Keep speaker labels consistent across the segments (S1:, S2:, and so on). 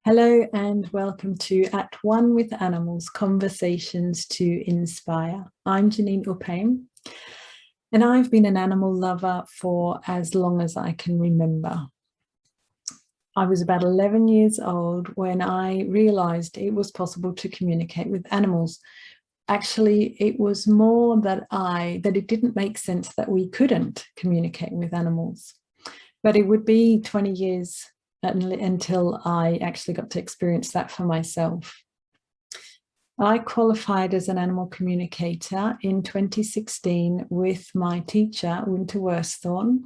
S1: Hello and welcome to At One with Animals, Conversations to Inspire. I'm Janine Upame and I've been an animal lover for as long as I can remember. I was about 11 years old when I realized it was possible to communicate with animals. Actually, it was more that it didn't make sense that we couldn't communicate with animals. But it would be 20 years until I actually got to experience that for myself. I qualified as an animal communicator in 2016 with my teacher, Wynter Worsthorne,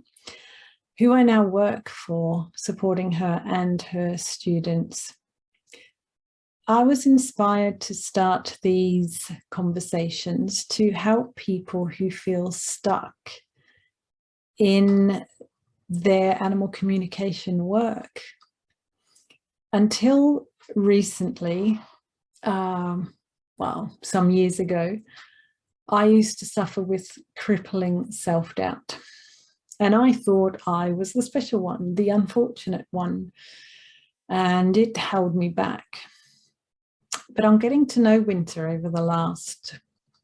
S1: who I now work for, supporting her and her students. I was inspired to start these conversations to help people who feel stuck in their animal communication work. Until recently, some years ago, I used to suffer with crippling self-doubt. And I thought I was the special one, the unfortunate one, and it held me back. But I'm getting to know Wynter over the last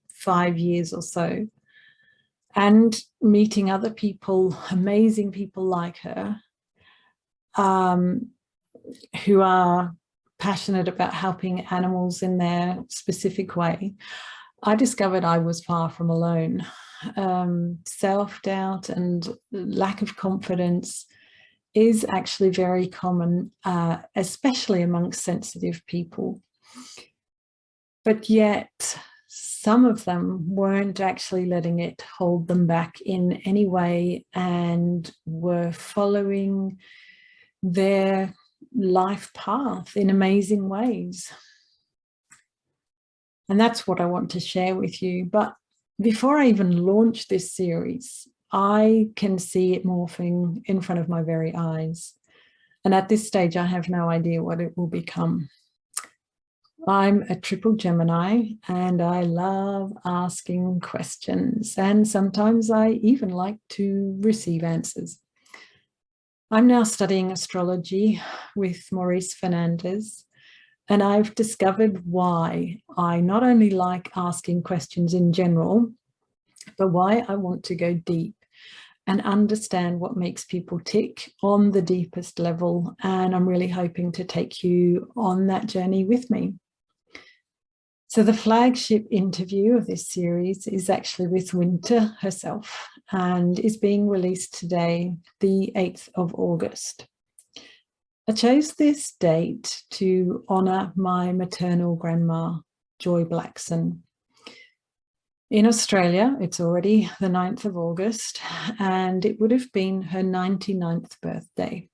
S1: 5 years or so, and meeting other people, amazing people like her, who are passionate about helping animals in their specific way, I discovered I was far from alone. Self-doubt and lack of confidence is actually very common, especially amongst sensitive people. But yet, some of them weren't actually letting it hold them back in any way and were following their life path in amazing ways. And that's what I want to share with you. But before I even launch this series, I can see it morphing in front of my very eyes. And at this stage, I have no idea what it will become. I'm a triple Gemini and I love asking questions, and sometimes I even like to receive answers. I'm now studying astrology with Maurice Fernandez, and I've discovered why I not only like asking questions in general, but why I want to go deep and understand what makes people tick on the deepest level. And I'm really hoping to take you on that journey with me. So the flagship interview of this series is actually with Wynter herself and is being released today, the 8th of August. I chose this date to honour my maternal grandma, Joy Blackson. In Australia, it's already the 9th of August, and it would have been her 99th birthday.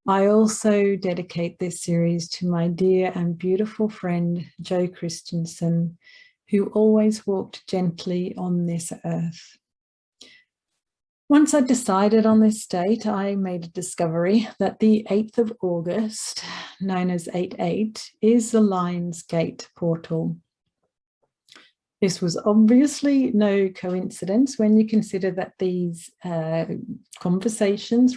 S1: I also dedicate this series to my dear and beautiful friend, Jo Christensen, who always walked gently on this earth. Once I decided on this date, I made a discovery that the 8th of August, known as 8/8, is the Lion's Gate portal. This was obviously no coincidence when you consider that these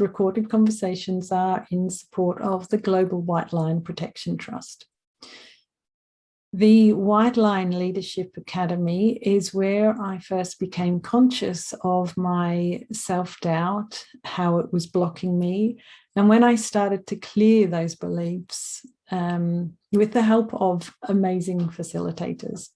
S1: recorded conversations, are in support of the Global White Lion Protection Trust. The White Lion Leadership Academy is where I first became conscious of my self-doubt, how it was blocking me, and when I started to clear those beliefs with the help of amazing facilitators.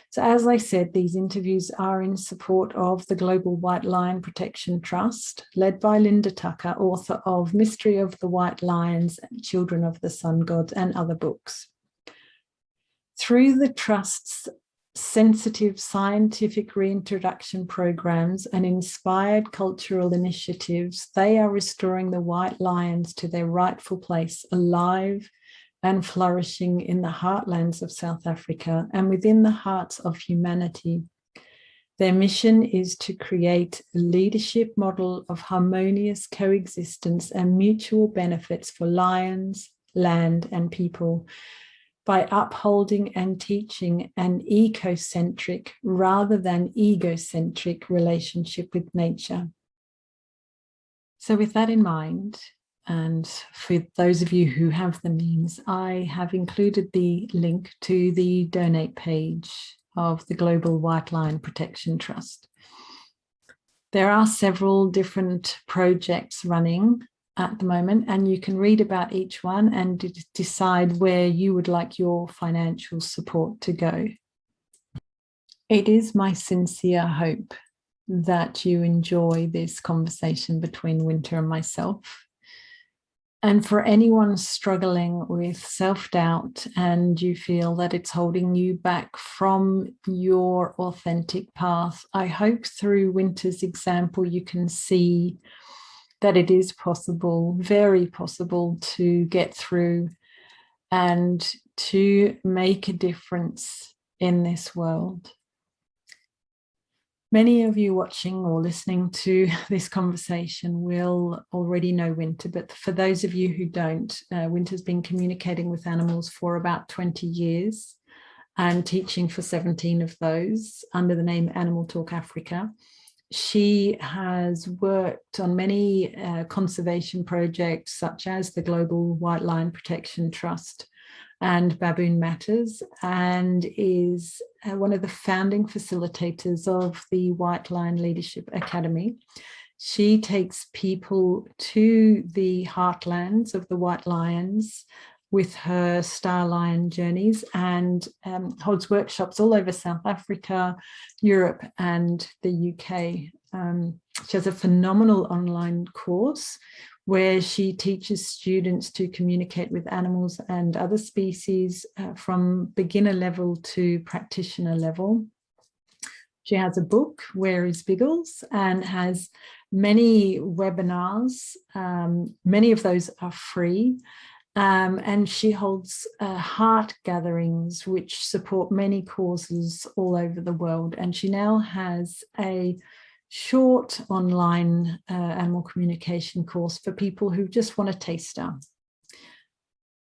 S1: So as I said, these interviews are in support of the Global White Lion Protection Trust, led by Linda Tucker, author of Mystery of the White Lions, Children of the Sun God, and other books. Through the Trust's sensitive scientific reintroduction programs and inspired cultural initiatives, they are restoring the white lions to their rightful place, alive and flourishing in the heartlands of South Africa and within the hearts of humanity. Their mission is to create a leadership model of harmonious coexistence and mutual benefits for lions, land, and people by upholding and teaching an ecocentric rather than egocentric relationship with nature. So with that in mind, And for those of you who have the means, I have included the link to the donate page of the Global White Lion Protection Trust. There are several different projects running at the moment, and you can read about each one and decide where you would like your financial support to go. It is my sincere hope that you enjoy this conversation between Wynter and myself. And for anyone struggling with self-doubt and you feel that it's holding you back from your authentic path, I hope through Wynter's example you can see that it is possible, very possible, to get through and to make a difference in this world. Many of you watching or listening to this conversation will already know Wynter, but for those of you who don't, Wynter's been communicating with animals for about 20 years and teaching for 17 of those under the name AnimalTalk Africa. She has worked on many conservation projects such as the Global White Lion Protection Trust and Baboon Matters, and is one of the founding facilitators of the White Lion Leadership Academy. She takes people to the heartlands of the white lions with her StarLion journeys and holds workshops all over South Africa, Europe, and the UK. She has a phenomenal online course where she teaches students to communicate with animals and other species from beginner level to practitioner level. She has a book, Where is Biggles, and has many webinars. Many of those are free. And she holds heart gatherings which support many causes all over the world. And she now has a short online animal communication course for people who just want a taster.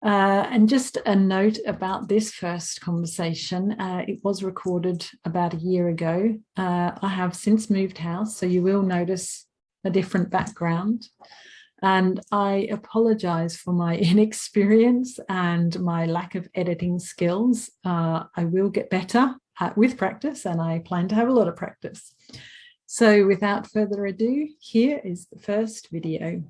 S1: And just a note about this first conversation, it was recorded about a year ago. I have since moved house, so you will notice a different background. And I apologize for my inexperience and my lack of editing skills. I will get better with practice, and I plan to have a lot of practice. So without further ado, here is the first video.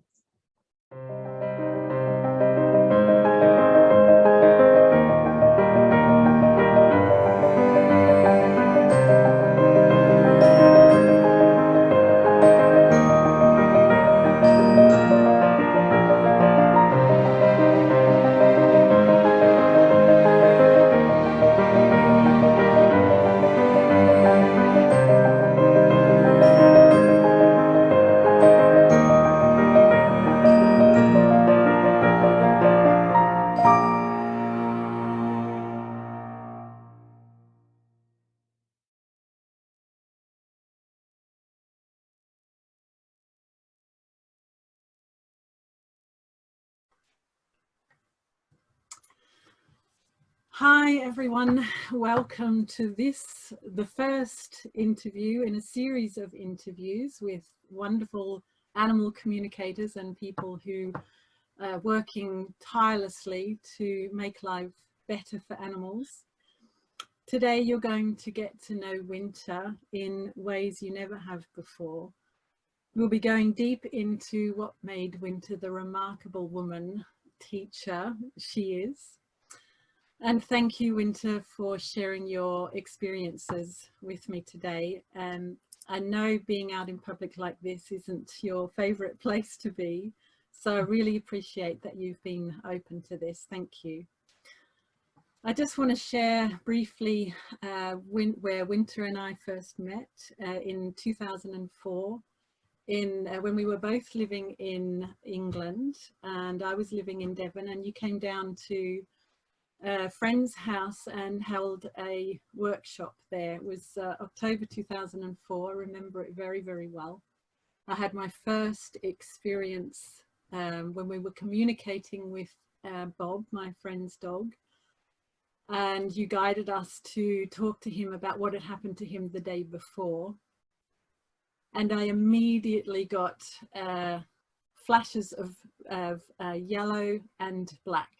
S1: Hi everyone, welcome to the first interview in a series of interviews with wonderful animal communicators and people who are working tirelessly to make life better for animals. Today you're going to get to know Wynter in ways you never have before. We'll be going deep into what made Wynter the remarkable woman teacher she is. And thank you, Wynter, for sharing your experiences with me today. I know being out in public like this isn't your favorite place to be, so I really appreciate that you've been open to this. Thank you. I just want to share briefly where Wynter and I first met in 2004, when we were both living in England and I was living in Devon, and you came down to a friend's house and held a workshop there. It was October 2004. I remember it very, very well. I had my first experience when we were communicating with Bob, my friend's dog, and you guided us to talk to him about what had happened to him the day before. And I immediately got flashes of yellow and black.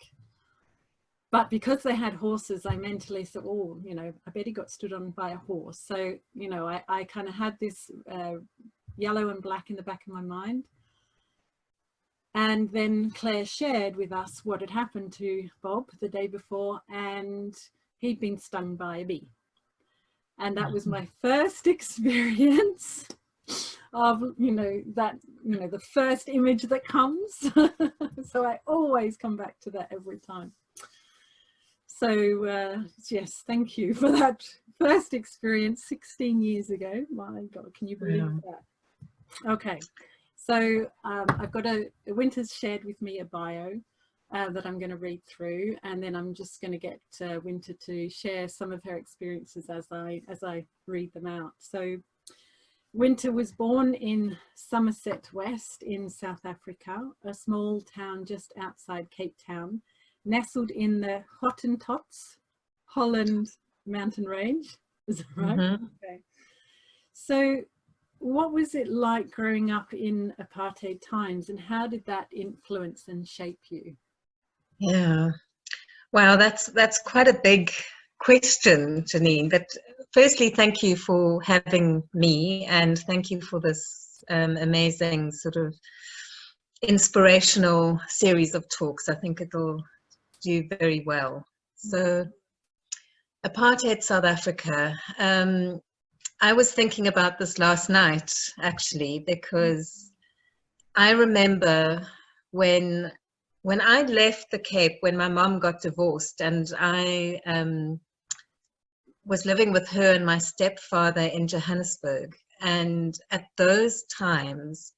S1: But because they had horses, I mentally thought, oh, you know, I bet he got stood on by a horse. So, you know, I kind of had this yellow and black in the back of my mind. And then Claire shared with us what had happened to Bob the day before, and he'd been stung by a bee. And that was my first experience of, you know, that, you know, the first image that comes. So I always come back to that every time. So yes, thank you for that first experience 16 years ago. My God, can you believe that? Okay, so I've got Wynter's shared with me a bio that I'm going to read through, and then I'm just going to get Wynter to share some of her experiences as I read them out. So Wynter was born in Somerset West in South Africa, a small town just outside Cape Town, nestled in the Hottentots, Holland mountain range. Is that right? Mm-hmm. Okay. So what was it like growing up in apartheid times, and how did that influence and shape you?
S2: Yeah, wow, that's quite a big question, Janine. But firstly, thank you for having me, and thank you for this amazing sort of inspirational series of talks. I think it'll do very well. So, apartheid South Africa. I was thinking about this last night, actually, because I remember when I left the Cape, when my mom got divorced, and I was living with her and my stepfather in Johannesburg. And at those times,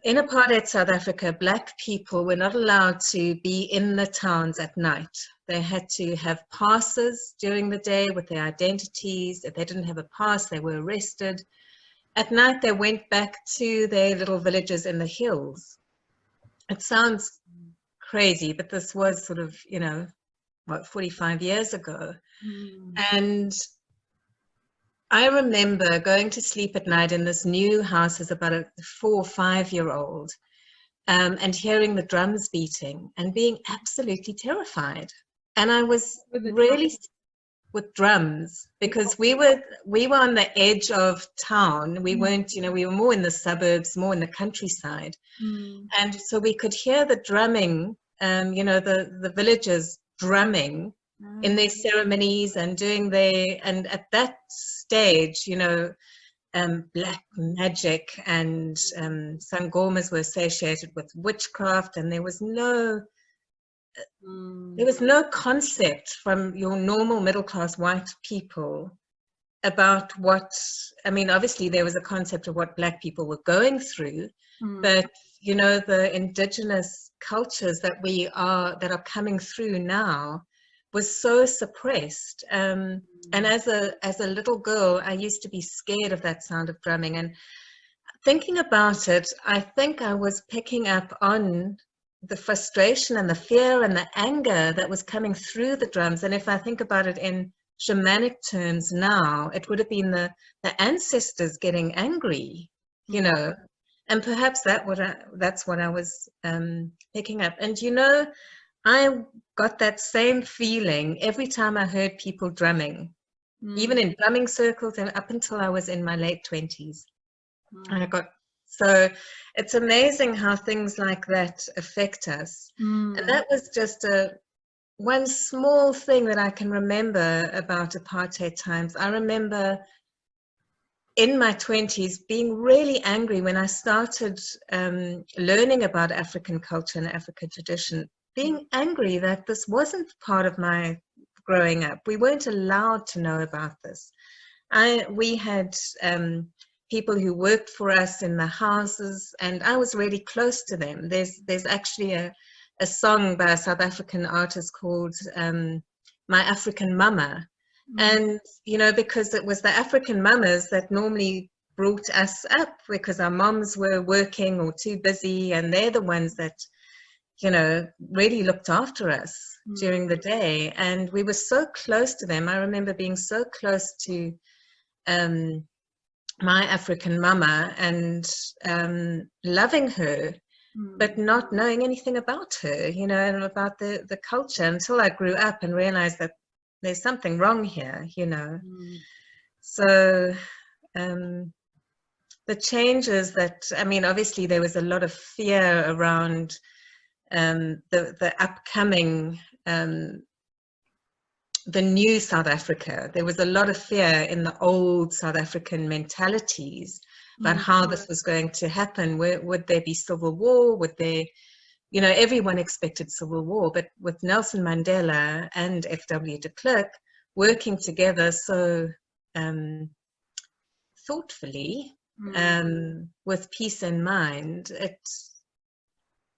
S2: in apartheid South Africa, Black people were not allowed to be in the towns at night. They had to have passes during the day with their identities. If they didn't have a pass, they were arrested. At night, they went back to their little villages in the hills. It sounds crazy, but this was sort of, you know, what, 45 years ago. And I remember going to sleep at night in this new house as about a 4 or 5 year old, and hearing the drums beating and being absolutely terrified. And I was really with drums, because we were on the edge of town. We weren't, you know, we were more in the suburbs, more in the countryside. And so we could hear the drumming, you know, the villagers drumming in their ceremonies and doing and at that stage, you know, black magic and sangomas were associated with witchcraft, and there was no concept from your normal middle-class white people about what, I mean, obviously there was a concept of what Black people were going through, but, you know, the indigenous cultures that are coming through now was so suppressed. And as a little girl, I used to be scared of that sound of drumming. And thinking about it, I think I was picking up on the frustration and the fear and the anger that was coming through the drums. And if I think about it in shamanic terms now, it would have been the ancestors getting angry, you know, and perhaps that's what I was picking up. And, you know, I got that same feeling every time I heard people drumming, even in drumming circles, and up until I was in my late 20s. So it's amazing how things like that affect us. And that was just one small thing that I can remember about apartheid times. I remember in my 20s being really angry when I started learning about African culture and African tradition, being angry that this wasn't part of my growing up. We weren't allowed to know about this. We had people who worked for us in the houses, and I was really close to them. There's actually a song by a South African artist called My African Mama. And, you know, because it was the African mamas that normally brought us up, because our moms were working or too busy, and they're the ones that, you know, really looked after us during the day. And we were so close to them. I remember being so close to my African mama and loving her. but not knowing anything about her, you know, and about the culture, until I grew up and realized that there's something wrong here, you know. So the changes that, I mean, obviously there was a lot of fear around the upcoming, the new South Africa. There was a lot of fear in the old South African mentalities about how this was going to happen. Would there be civil war? Would there, you know, everyone expected civil war, but with Nelson Mandela and F.W. de Klerk working together so thoughtfully, with peace in mind,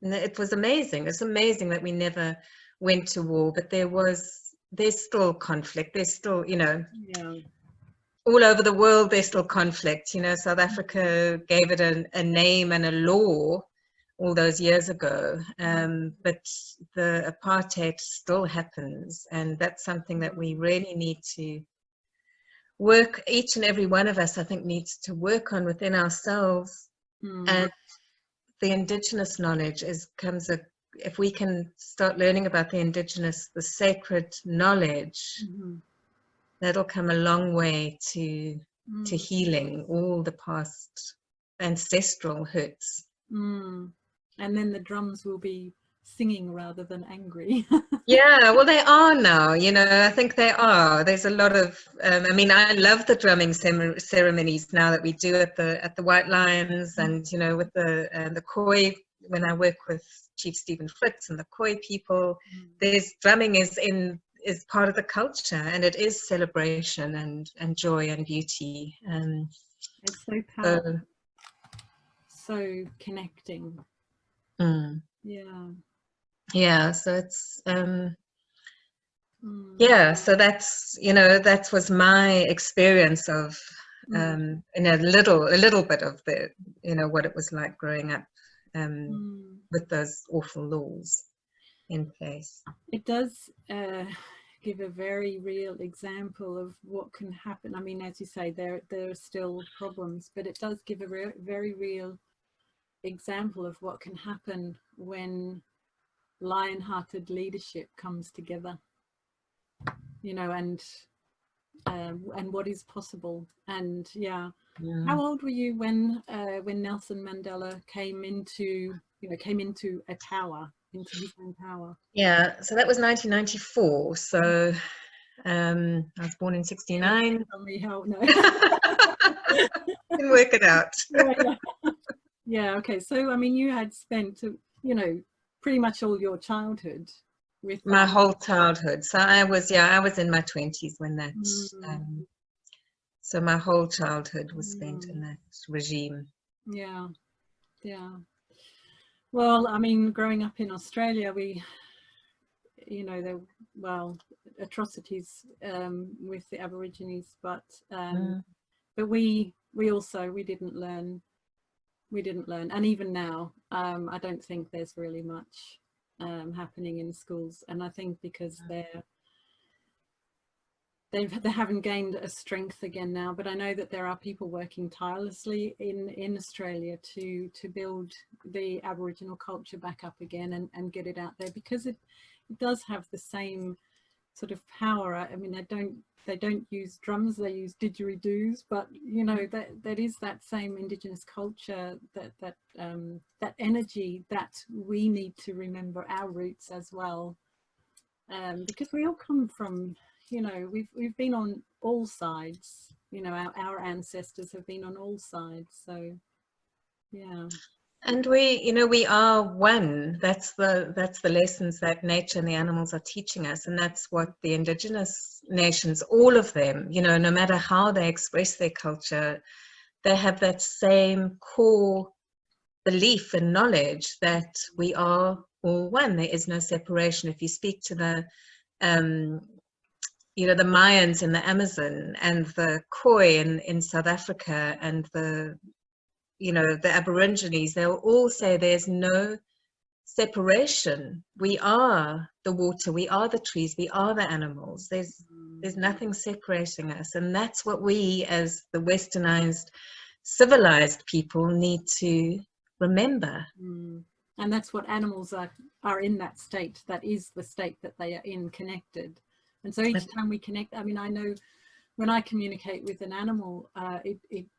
S2: it was amazing. It's amazing that we never went to war, but there's still conflict. There's still, you know, all over the world, there's still conflict. You know, South Africa gave it a name and a law all those years ago, but the apartheid still happens, and that's something that we really need to work, each and every one of us, I think, needs to work on within ourselves. And the indigenous knowledge if we can start learning about the indigenous, the sacred knowledge, that'll come a long way to healing all the past ancestral hurts.
S1: And then the drums will be singing rather than angry.
S2: Yeah, well, they are now, you know, I think they are. There's a lot of, I mean, I love the drumming ceremonies now that we do at the White Lions, and, you know, with the Khoi, when I work with Chief Stephen Fritz and the Khoi people, there's drumming is part of the culture, and it is celebration and joy and beauty.
S1: It's so powerful, so connecting.
S2: Yeah, so it's yeah, so that's, you know, that was my experience of in a little bit of the, you know, what it was like growing up with those awful laws in place.
S1: It does give a very real example of what can happen. I mean, as you say, there are still problems, but it does give a very real example of what can happen when lion-hearted leadership comes together, you know, and what is possible. And how old were you when Nelson Mandela came into a power, into his own power?
S2: Yeah, so that was 1994. So I was born in 69.
S1: Tell me how. No.
S2: Can work it out.
S1: Yeah. Okay. So I mean, you had spent, you know, pretty much all your childhood with
S2: my whole childhood. So I was in my 20s when that. So my whole childhood was spent in that regime.
S1: Yeah. Well, I mean, growing up in Australia, we, you know, atrocities with the Aborigines, but we didn't learn, and even now, I don't think there's really much happening in schools, and I think because they haven't gained a strength again now. But I know that there are people working tirelessly in Australia to build the Aboriginal culture back up again and get it out there, because it does have the same sort of power. I mean, they don't use drums, they use didgeridoos, but you know, that is that same Indigenous culture, that energy that we need to remember our roots as well, because we all come from, you know, we've been on all sides, you know, our ancestors have been on all sides. So yeah.
S2: And we are one. That's the lessons that nature and the animals are teaching us, and that's what the Indigenous nations, all of them, you know, no matter how they express their culture, they have that same core belief and knowledge that we are all one. There is no separation. If you speak to the you know, the Mayans in the Amazon and the Khoi in South Africa and the Aborigines, they'll all say there's no separation. We are the water, we are the trees, we are the animals. There's nothing separating us. And that's what we as the westernized, civilized people need to remember.
S1: And that's what animals are in, that state. That is the state that they are in, connected. And so each time we connect, I mean, I know when I communicate with an animal,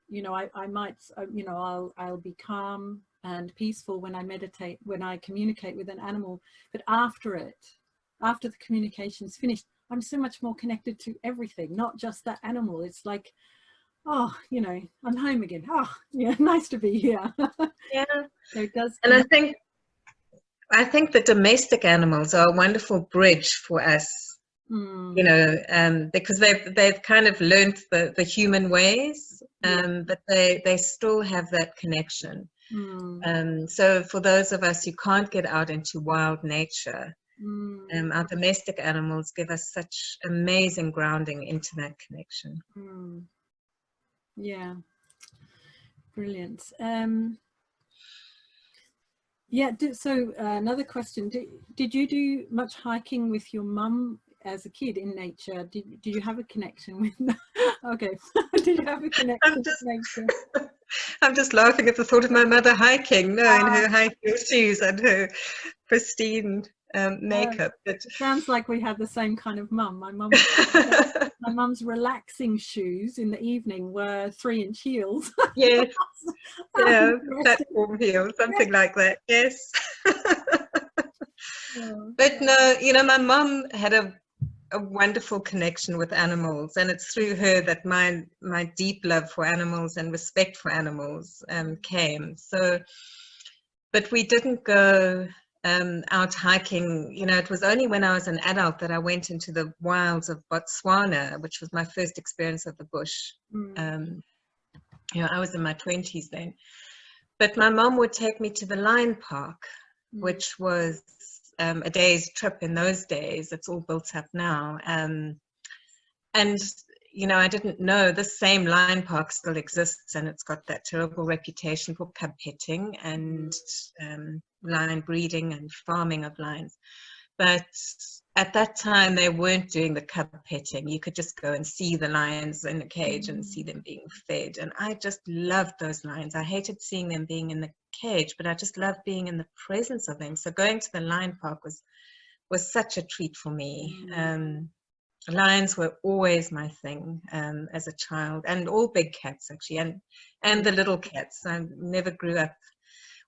S1: you know, I might, you know, I'll be calm and peaceful when I meditate, when I communicate with an animal, but after the communication's finished, I'm so much more connected to everything, not just that animal. It's like, oh, you know, I'm home again. Oh, yeah, nice to be here.
S2: Yeah.
S1: So it does.
S2: And I think the domestic animals are a wonderful bridge for us. You know, because they've kind of learned the human ways, but they still have that connection. So for those of us who can't get out into wild nature, our domestic animals give us such amazing grounding into that connection.
S1: Yeah, brilliant. Yeah, so another question, did you do much hiking with your mum as a kid in nature? Do you have a connection with okay. Did you have a connection with nature?
S2: I'm just laughing at the thought of my mother hiking, in her high heel shoes and her pristine makeup.
S1: It sounds like we have the same kind of mum. My mum's relaxing shoes in the evening were 3-inch heels.
S2: Yes, yeah, platform heels, something like that. Yes. But no, you know, my mum had a wonderful connection with animals, and it's through her that my deep love for animals and respect for animals came. So, but we didn't go out hiking. You know, it was only when I was an adult that I went into the wilds of Botswana, which was my first experience of the bush. You know, I was in my 20s then. But my mom would take me to the Lion Park, which was a day's trip in those days. It's all built up now. And, you know, I didn't know this same lion park still exists, and it's got that terrible reputation for cub petting and lion breeding and farming of lions. But at that time, they weren't doing the cub petting. You could just go and see the lions in a cage and see them being fed. And I just loved those lions. I hated seeing them being in the cage, but I just loved being in the presence of them. So going to the lion park was such a treat for me. Lions were always my thing as a child, and all big cats actually, and the little cats. I never grew up.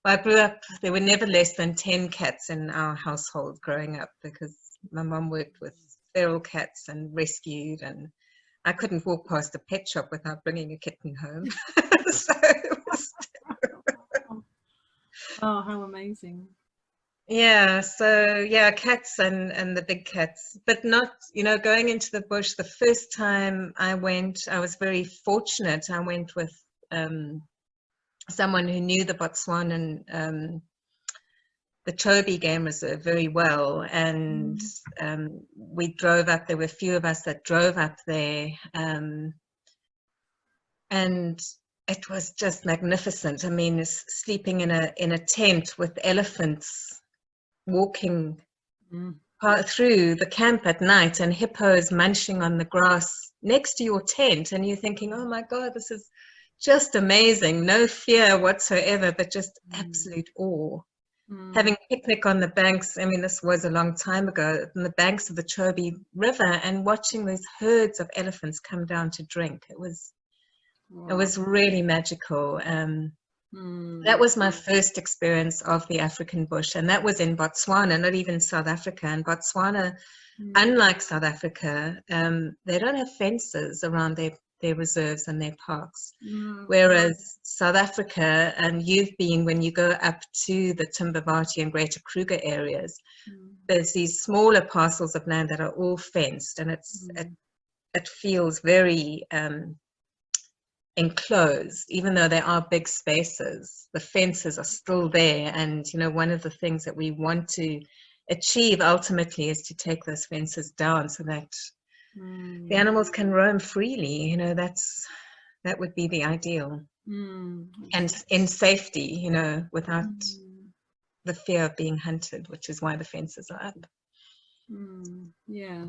S2: Well, I grew up, there were never less than 10 cats in our household growing up, because my mum worked with feral cats and rescued, and I couldn't walk past a pet shop without bringing a kitten home. So it was
S1: oh, how amazing.
S2: Yeah, so yeah, cats and the big cats, but not, you know, going into the bush. The first time I went, I was very fortunate. I went with someone who knew the Botswanan, the Chobe Game Reserve very well, and we drove up. There were a few of us that drove up there, and it was just magnificent. I mean, sleeping in a tent with elephants walking through the camp at night, and hippos munching on the grass next to your tent, and you're thinking, oh my God, this is just amazing. No fear whatsoever, but just absolute awe. Having a picnic on the banks, I mean, this was a long time ago, on the banks of the Chobe River, and watching these herds of elephants come down to drink. It was really magical. That was my first experience of the African bush, and that was in Botswana, not even South Africa. And Botswana, unlike South Africa, they don't have fences around their reserves and their parks. Whereas South Africa, and you've been, when you go up to the Timbavati and Greater Kruger areas, there's these smaller parcels of land that are all fenced, and it feels very enclosed. Even though there are big spaces, the fences are still there. And you know, one of the things that we want to achieve ultimately is to take those fences down so that the animals can roam freely. You know, that would be the ideal, and in safety, you know, without the fear of being hunted, which is why the fences are up.
S1: Yeah.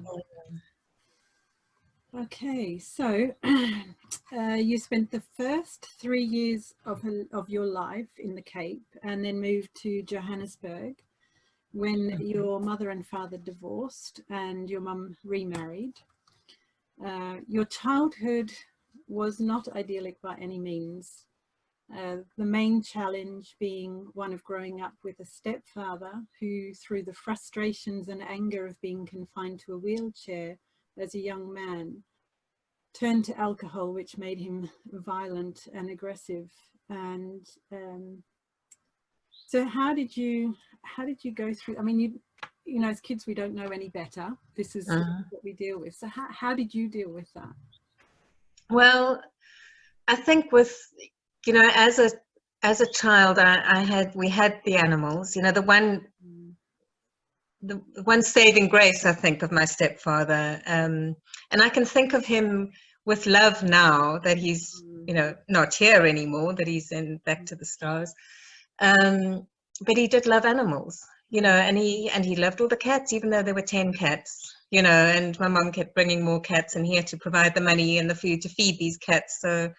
S1: Okay, so you spent the first 3 years of your life in the Cape and then moved to Johannesburg when your mother and father divorced and your mum remarried. Your childhood was not idyllic by any means. The main challenge being one of growing up with a stepfather who, through the frustrations and anger of being confined to a wheelchair as a young man, turned to alcohol, which made him violent and aggressive. And so how did you go through? I mean, you know, as kids, we don't know any better. This is what we deal with. So how did you deal with that?
S2: Well, I think with, you know, as a child, we had the animals, you know, the one saving grace, I think, of my stepfather. And I can think of him with love now that he's, you know, not here anymore, that he's back to the stars. But he did love animals, you know, and he loved all the cats, even though there were 10 cats, you know, and my mum kept bringing more cats and he had to provide the money and the food to feed these cats. So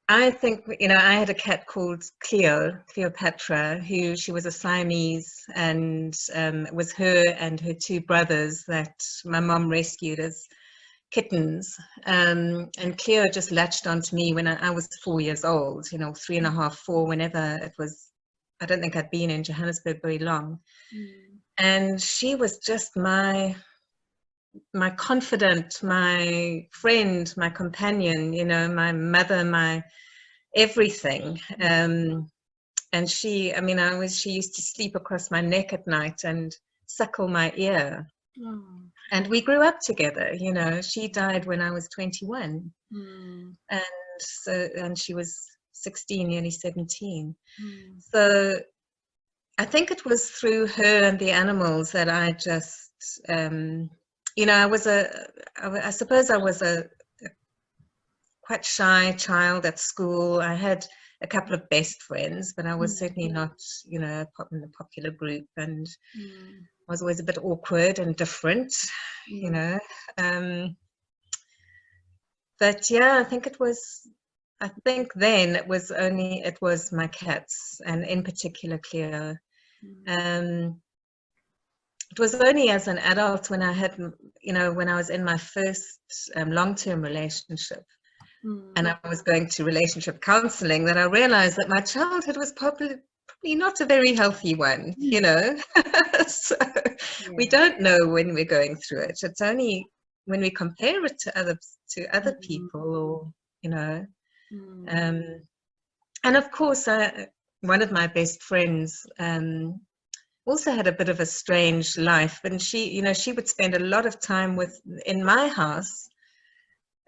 S2: I think, you know, I had a cat called Cleopatra, she was a Siamese, and it was her and her 2 brothers that my mom rescued as kittens. And Cleo just latched onto me when I was 4 years old, you know, 3.5, 4, whenever it was. I don't think I'd been in Johannesburg very long. And she was just my confidant, my friend, my companion, you know, my mother, my everything. And she used to sleep across my neck at night and suckle my ear. And we grew up together, you know. She died when I was 21. And she was 16, nearly 17. So I think it was through her and the animals that I just, you know, I suppose I was a quite shy child at school. I had a couple of best friends, but I was certainly not, you know, in the popular group, and I was always a bit awkward and different, you know. But yeah, I think then it was my cats, and in particular Cleo. It was only as an adult, when I had, you know, when I was in my first long-term relationship, and I was going to relationship counseling, that I realized that my childhood was probably not a very healthy one, you know. So we don't know when we're going through it. It's only when we compare it to other people, or, you know. And of course, one of my best friends also had a bit of a strange life, and she, you know, she would spend a lot of time in my house,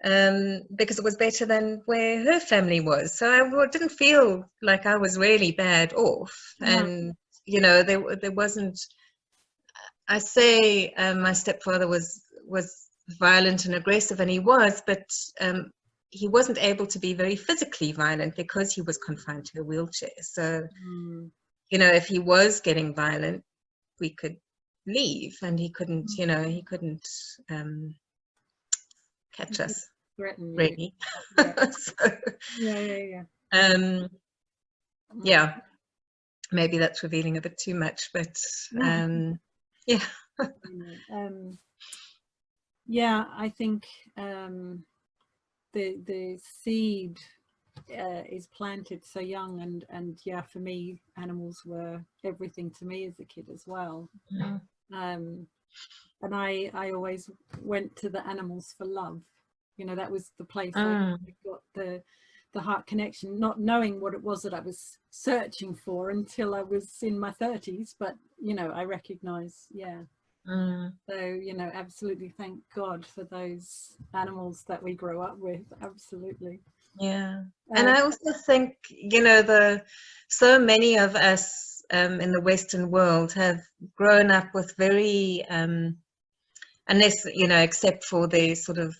S2: because it was better than where her family was. So I didn't feel like I was really bad off. And, you know, there wasn't, I say my stepfather was violent and aggressive, and he was, but he wasn't able to be very physically violent because he was confined to a wheelchair. So, you know, if he was getting violent, we could leave, and he couldn't, you know, catch us, really. So, yeah, maybe that's revealing a bit too much, but yeah.
S1: Yeah, I think the seed is planted so young, and yeah, for me, animals were everything to me as a kid as well. And I always went to the animals for love. You know, that was the place I got the heart connection, not knowing what it was that I was searching for until I was in my 30s. But, you know, I recognize, so, you know, absolutely, thank God for those animals that we grow up with. Absolutely.
S2: Yeah. And I also think, you know, so many of us in the Western world have grown up with very, unless, you know, except for the sort of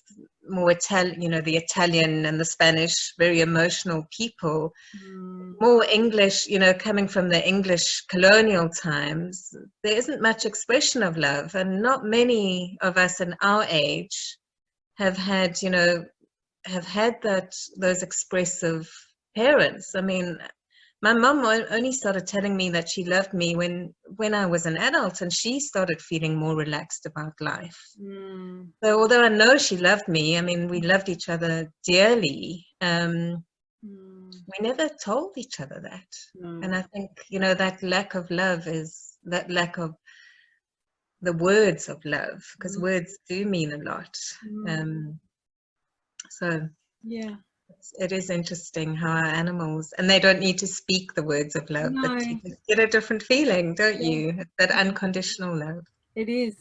S2: more Italian, you know, the Italian and the Spanish, very emotional people,
S1: Mm.
S2: more English, you know, coming from the English colonial times, there isn't much expression of love, and not many of us in our age have had, you know, those expressive parents. I mean, my mum only started telling me that she loved me when I was an adult, and she started feeling more relaxed about life.
S1: Mm.
S2: So although I know she loved me, I mean, we loved each other dearly, we never told each other that.
S1: No.
S2: And I think, you know, that lack of love is that lack of the words of love, because words do mean a lot. So
S1: yeah,
S2: it is interesting how our animals, and they don't need to speak the words of love,
S1: no.
S2: but you just get a different feeling, don't
S1: Yeah.
S2: you? That unconditional love.
S1: It is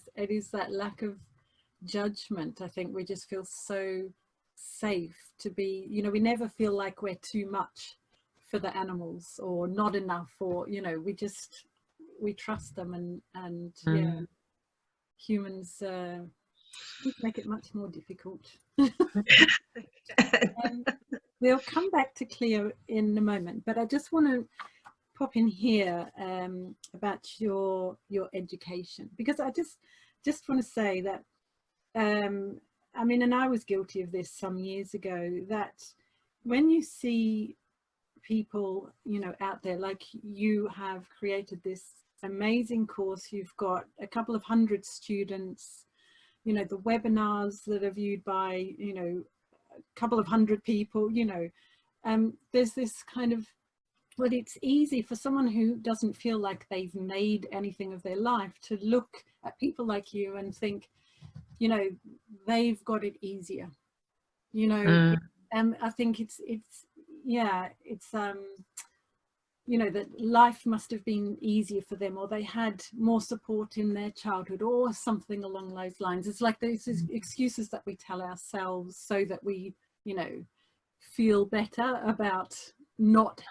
S1: that lack of judgment. I think we just feel so safe to be, you know, we never feel like we're too much for the animals or not enough, or, you know, we trust them, and yeah, humans make it much more difficult. We'll come back to Cleo in a moment, but I just want to pop in here about your education, because I just want to say that I mean, and I was guilty of this some years ago, that when you see people, you know, out there, like you have created this amazing course, you've got a couple of hundred students, you know, the webinars that are viewed by, you know, a couple of hundred people, you know, there's this kind of, well, it's easy for someone who doesn't feel like they've made anything of their life to look at people like you and think, you know, they've got it easier, you know. I think it's yeah, it's you know, that life must have been easier for them, or they had more support in their childhood, or something along those lines. It's like those excuses that we tell ourselves so that we, you know, feel better about not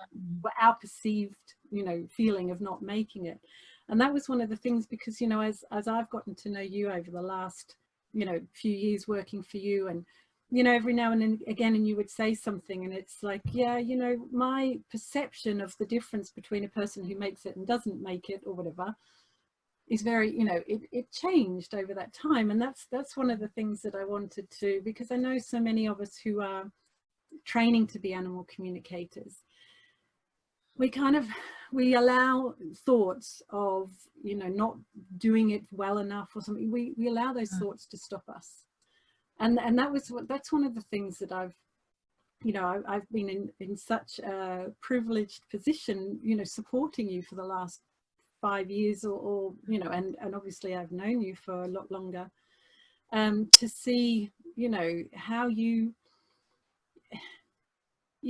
S1: our perceived, you know, feeling of not making it. And that was one of the things, because, you know, as I've gotten to know you over the last, you know, few years working for you, and, you know, every now and then again, and you would say something and it's like, yeah, you know, my perception of the difference between a person who makes it and doesn't make it or whatever is very, you know, it changed over that time. And that's one of the things that I wanted to, because I know so many of us who are training to be animal communicators, we allow thoughts of, you know, not doing it well enough or something, we allow those thoughts to stop us. And that's one of the things that I've, you know, I've been in such a privileged position, you know, supporting you for the last 5 years or you know, and obviously I've known you for a lot longer, to see, you know, how you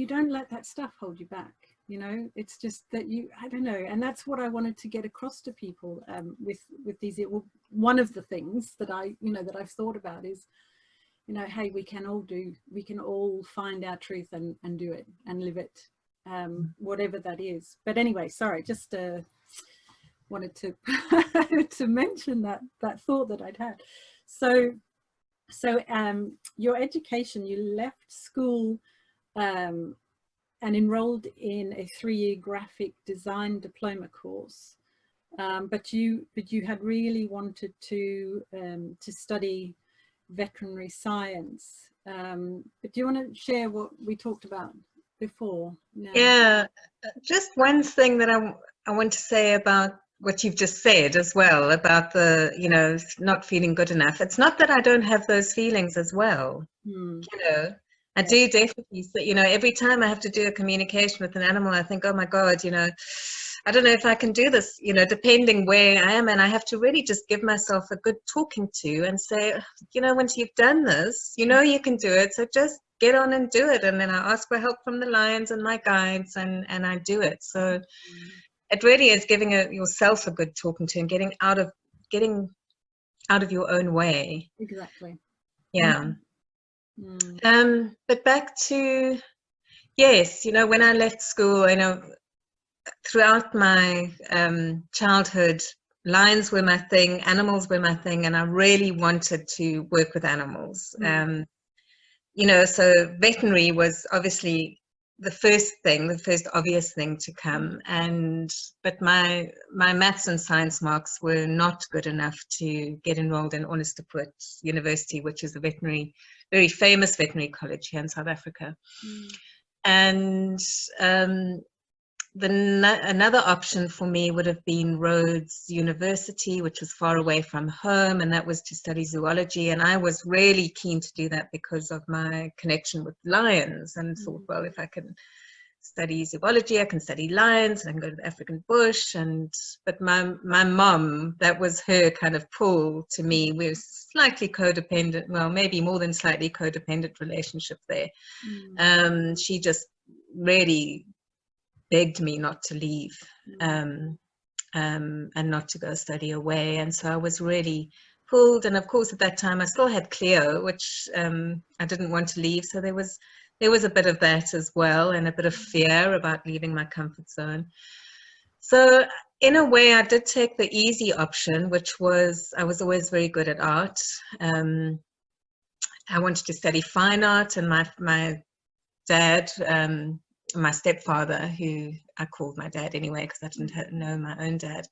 S1: don't let that stuff hold you back. You know, it's just that you, I don't know, and that's what I wanted to get across to people with these. Well, one of the things that I, you know, that I've thought about is, you know, hey, we can all find our truth and do it and live it, whatever that is. But anyway, sorry, just wanted to to mention that thought that I'd had. So your education, you left school and enrolled in a 3-year graphic design diploma course, but you had really wanted to study veterinary science. But do you want to share what we talked about before?
S2: Yeah, just one thing that I want to say about what you've just said as well, about the, you know, not feeling good enough. It's not that I don't have those feelings as well. You know, I do definitely, you know, every time I have to do a communication with an animal, I think, oh my God, you know, I don't know if I can do this, you know, depending where I am. And I have to really just give myself a good talking to and say, you know, once you've done this, you know, you can do it. So just get on and do it. And then I ask for help from the lions and my guides, and I do it. So it really is giving yourself a good talking to and getting out of your own way.
S1: Exactly.
S2: Yeah. But back to, yes, you know, when I left school, you know, throughout my childhood, lions were my thing, animals were my thing, and I really wanted to work with animals. you know, so veterinary was obviously the first obvious thing to come. But my maths and science marks were not good enough to get enrolled in Onderstepoort University, which is a very famous veterinary college here in South Africa. And another option for me would have been Rhodes University, which was far away from home, and that was to study zoology. And I was really keen to do that because of my connection with lions, and thought, well, if I can study zoology, I can study lions, and I can go to the African bush. But my mom, that was her kind of pull to me. We were slightly codependent, well, maybe more than slightly codependent relationship there. She just really begged me not to leave and not to go study away. And so I was really pulled. And of course, at that time, I still had Cleo, which I didn't want to leave. So there was a bit of that as well, and a bit of fear about leaving my comfort zone. So in a way, I did take the easy option, which was, I was always very good at art. I wanted to study fine art, and my dad, my stepfather, who I called my dad anyway because I didn't know my own dad,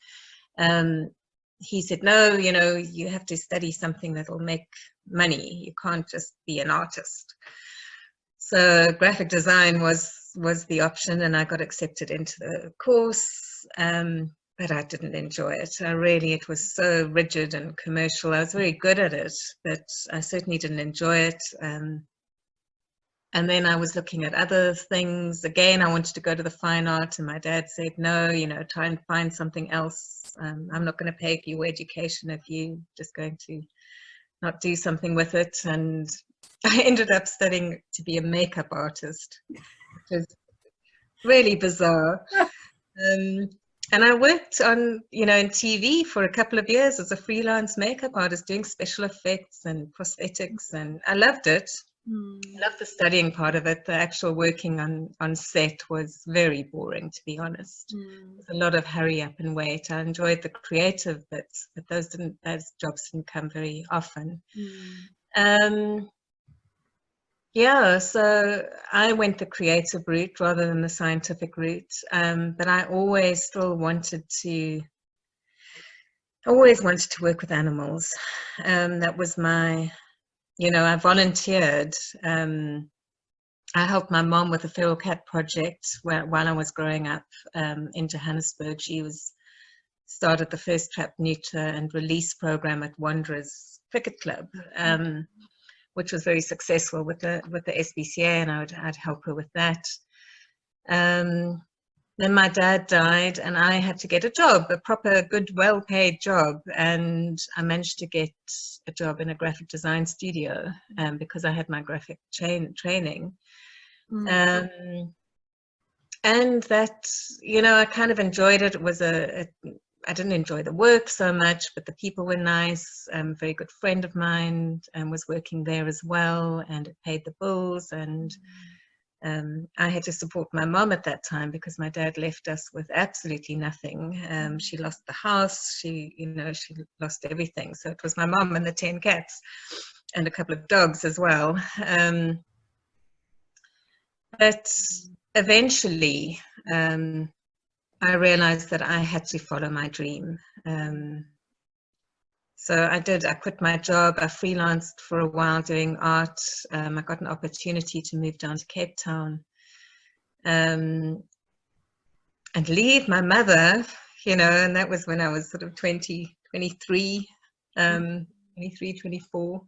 S2: he said, no, you know, you have to study something that will make money. You can't just be an artist. So graphic design was the option, and I got accepted into the course, but I didn't enjoy it. It was so rigid and commercial. I was very good at it, but I certainly didn't enjoy it. And then I was looking at other things. Again, I wanted to go to the fine art, and my dad said, no, you know, try and find something else. I'm not going to pay for your education if you're just going to not do something with it. And I ended up studying to be a makeup artist, which is really bizarre. And I worked on, you know, in TV for a couple of years as a freelance makeup artist, doing special effects and prosthetics, and I loved it. I loved the studying part of it. The actual working on set was very boring, to be honest. There's a lot of hurry up and wait. I enjoyed the creative bits, but those jobs didn't come very often. Yeah, so I went the creative route rather than the scientific route. But I always wanted to work with animals. That was my, you know, I volunteered. I helped my mom with the feral cat project while I was growing up in Johannesburg. She started the first trap, neuter and release program at Wanderers Cricket Club, which was very successful with the SPCA, and I'd help her with that. Then my dad died, and I had to get a job, a proper, good, well-paid job. And I managed to get a job in a graphic design studio because I had my graphic training. And that, you know, I kind of enjoyed it. It was I didn't enjoy the work so much, but the people were nice. A very good friend of mine was working there as well, and it paid the bills. And I had to support my mom at that time because my dad left us with absolutely nothing. She lost the house, she lost everything. So it was my mom and the 10 cats and a couple of dogs as well. But eventually, I realized that I had to follow my dream. So I did. I quit my job. I freelanced for a while doing art. I got an opportunity to move down to Cape Town and leave my mother, you know, and that was when I was sort of 23, 24.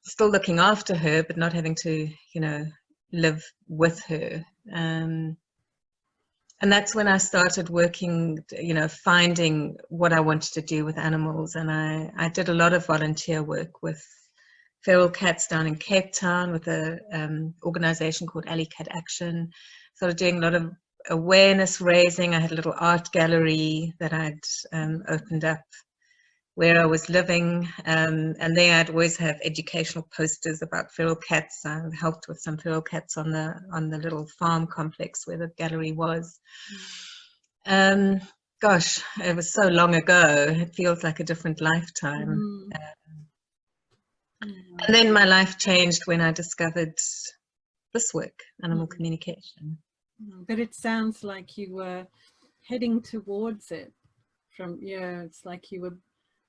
S2: Still looking after her, but not having to, you know, live with her. And that's when I started working, you know, finding what I wanted to do with animals. And I did a lot of volunteer work with feral cats down in Cape Town with an organization called Alley Cat Action. Started doing a lot of awareness raising. I had a little art gallery that I'd opened up where I was living, and there I'd always have educational posters about feral cats. I helped with some feral cats on the little farm complex where the gallery was. Gosh, it was so long ago. It feels like a different lifetime. And then my life changed when I discovered this work, animal communication.
S1: But it sounds like you were heading towards it from, yeah, it's like you were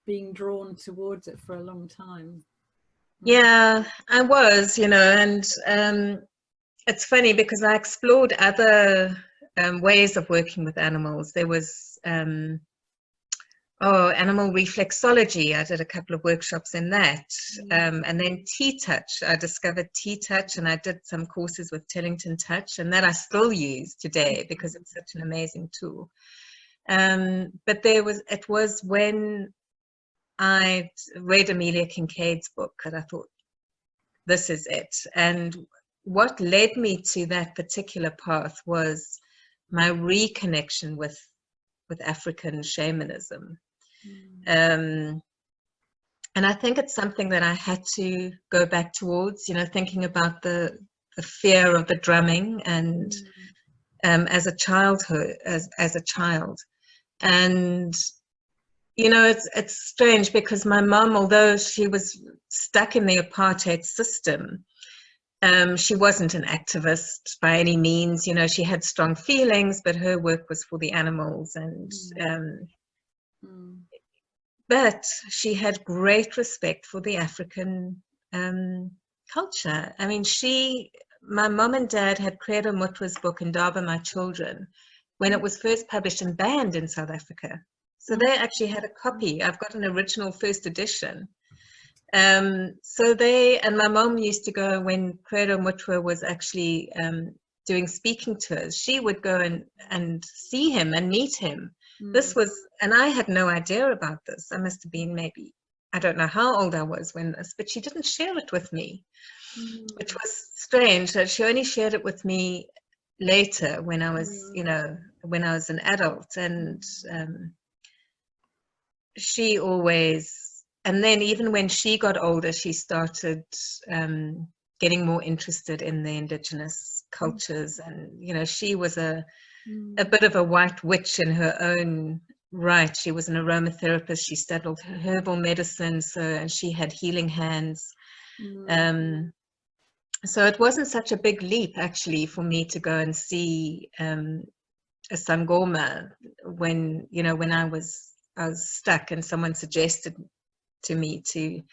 S1: being drawn towards it for a long time.
S2: Yeah, I was, you know, and it's funny because I explored other ways of working with animals. There was animal reflexology. I did a couple of workshops in that. And then T-Touch. I discovered T-Touch, and I did some courses with Tellington Touch, and that I still use today because it's such an amazing tool. But it was when I read Amelia Kincaid's book that I thought, this is it. And what led me to that particular path was my reconnection with African shamanism. And I think it's something that I had to go back towards, you know, thinking about the fear of the drumming, and as a childhood, as a child. And you know, it's strange because my mum, although she was stuck in the apartheid system, she wasn't an activist by any means. You know, she had strong feelings, but her work was for the animals, and but she had great respect for the African culture. I mean, my mum and dad had Credo Mutwa's book, Indaba My Children, when it was first published and banned in South Africa. So they actually had a copy. I've got an original first edition. And my mom used to go when Credo Mutwa was actually doing speaking tours. She would go and see him and meet him. This was, and I had no idea about this. I must have been maybe, I don't know how old I was when this, but she didn't share it with me, which was strange that she only shared it with me later when I was, you know, when I was an adult. And she always, and then even when she got older, she started getting more interested in the indigenous cultures. And, you know, she was a bit of a white witch in her own right. She was an aromatherapist. She studied herbal medicine, and she had healing hands. So it wasn't such a big leap, actually, for me to go and see a sangoma when, you know, when I was stuck, and someone suggested to me to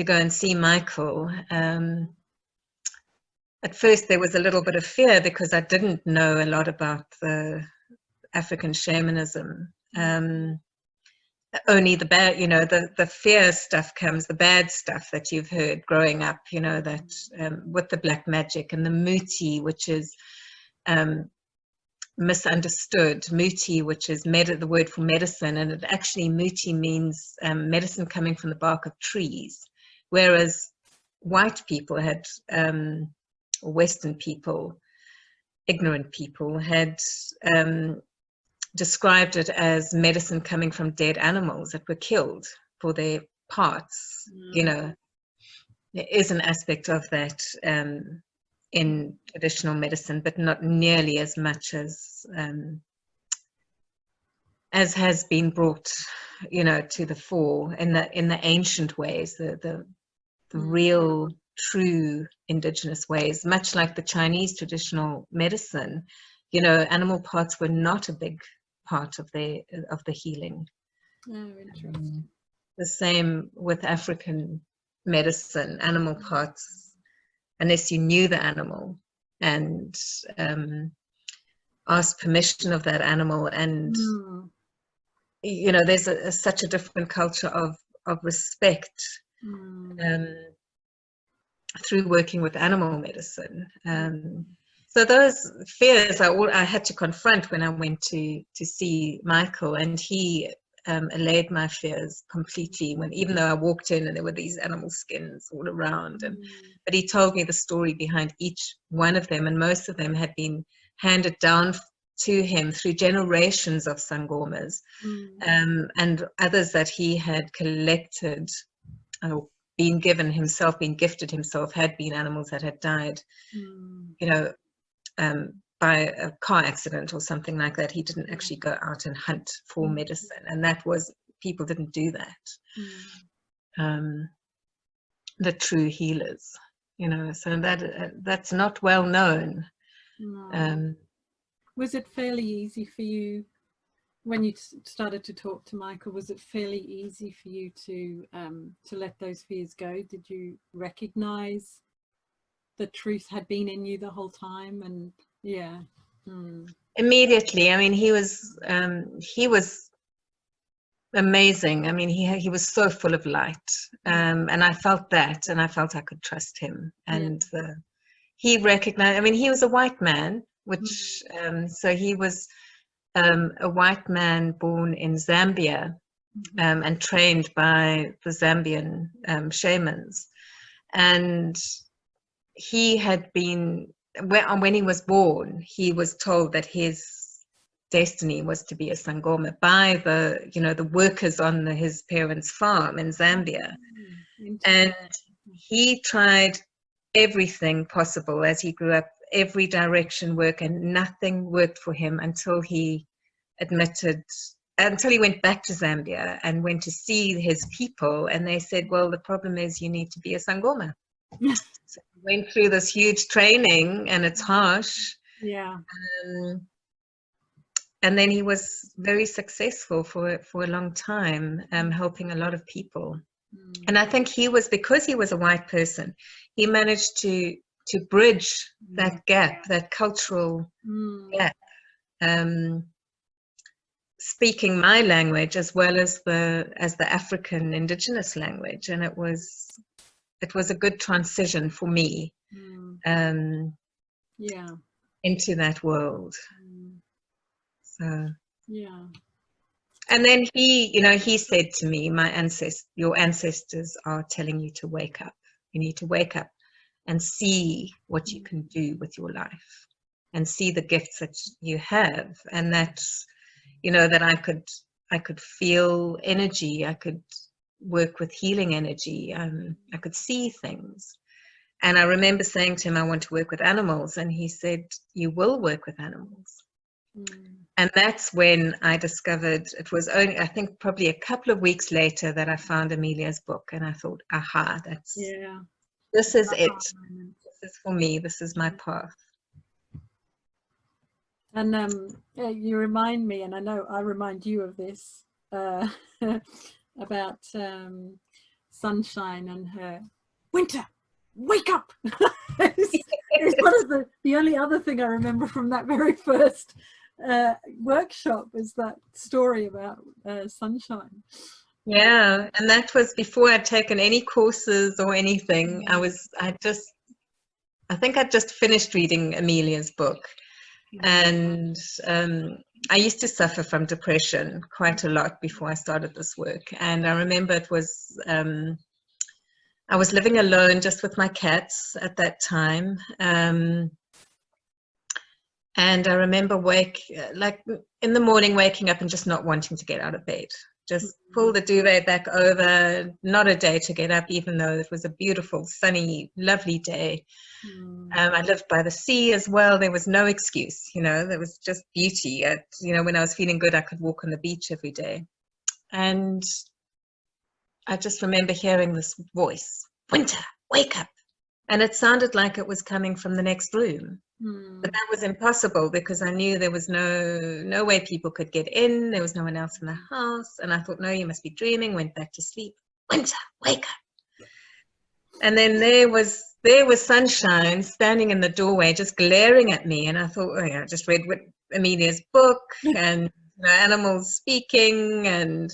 S2: go and see Michael. At first there was a little bit of fear because I didn't know a lot about the African shamanism. Only the bad, you know, the fear stuff comes, the bad stuff that you've heard growing up, you know, that with the black magic and the muti, which is misunderstood. Muti, which is the word for medicine, and it actually, muti means medicine coming from the bark of trees, whereas white people had, Western people, ignorant people, had described it as medicine coming from dead animals that were killed for their parts. You know, there is an aspect of that in traditional medicine, but not nearly as much as has been brought, you know, to the fore in the ancient ways, the real, true indigenous ways. Much like the Chinese traditional medicine, you know, animal parts were not a big part of the healing.
S1: Oh, interesting.
S2: The same with African medicine, animal parts, unless you knew the animal and asked permission of that animal, and you know, there's such a different culture of respect through working with animal medicine. So those fears I had to confront when I went to see Michael, and he allayed my fears completely. Even though I walked in and there were these animal skins all around, but he told me the story behind each one of them, and most of them had been handed down to him through generations of sangomas, and others that he had collected, been gifted himself, had been animals that had died, you know, by a car accident or something like that. He didn't actually go out and hunt for medicine, and people didn't do that. the true healers, you know, so that's not well known.
S1: No. Was it fairly easy for you when you started to talk to Michael? Was it fairly easy for you to let those fears go? Did you recognize the truth had been in you the whole time? And yeah.
S2: Immediately. I mean, he was amazing. I mean, he was so full of light, and I felt that, and I felt I could trust him. And he recognized. I mean, he was a white man, which so he was a white man born in Zambia, and trained by the Zambian shamans, and he had been, when he was born, he was told that his destiny was to be a sangoma by the workers on his parents' farm in Zambia. And he tried everything possible as he grew up, every direction work, and nothing worked for him until he went back to Zambia and went to see his people, and they said, well, the problem is you need to be a sangoma. So he went through this huge training, and it's harsh.
S1: Yeah.
S2: And then he was very successful for a long time, helping a lot of people. And I think because he was a white person, he managed to bridge that gap, that cultural gap, speaking my language as well as the African indigenous language. And it was a good transition for me into that world. So
S1: yeah.
S2: And then he said to me, your ancestors are telling you to wake up. You need to wake up and see what you can do with your life, and see the gifts that you have. And that's, that I could feel energy. I could work with healing energy. I could see things. And I remember saying to him, I want to work with animals. And he said, you will work with animals. And that's when I discovered, it was only, I think probably a couple of weeks later, that I found Amelia's book. And I thought, aha, this is it. This is for me. This is my path.
S1: And you remind me, and I know I remind you of this, about Sunshine and her, Wynter, wake up! It's one of the only other thing I remember from that very first workshop is that story about Sunshine.
S2: Yeah, and that was before I'd taken any courses or anything. I think I'd just finished reading Amelia's book. And I used to suffer from depression quite a lot before I started this work. And I remember it was, I was living alone just with my cats at that time. And I remember in the morning, waking up and just not wanting to get out of bed. Just pull the duvet back over, not a day to get up, even though it was a beautiful, sunny, lovely day. I lived by the sea as well. There was no excuse, there was just beauty. When I was feeling good, I could walk on the beach every day. And I just remember hearing this voice, Wynter, wake up. And it sounded like it was coming from the next room. But that was impossible because I knew there was no way people could get in. There was no one else in the house. And I thought, no, you must be dreaming. Went back to sleep. Wynter, wake up. And then there was Sunshine standing in the doorway, just glaring at me. And I thought, I just read Amelia's book and animals speaking. And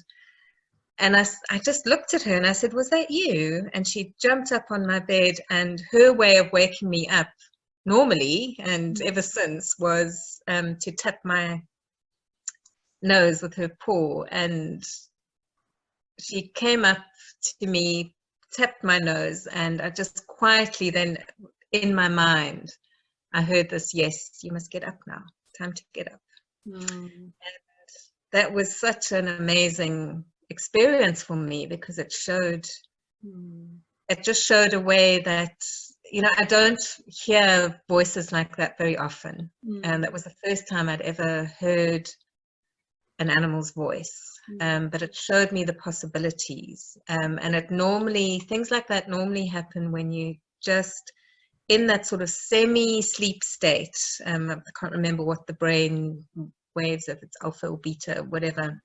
S2: I just looked at her and I said, was that you? And she jumped up on my bed, and her way of waking me up normally, and ever since, was to tap my nose with her paw. And she came up to me, tapped my nose, and I just quietly then, in my mind, I heard this, yes, you must get up now. Time to get up. And that was such an amazing experience for me, because it just showed a way that, I don't hear voices like that very often. And that was the first time I'd ever heard an animal's voice. but it showed me the possibilities. And it normally, things like that normally happen when you just in that sort of semi-sleep state. I can't remember what the brain waves, if it's alpha or beta, whatever,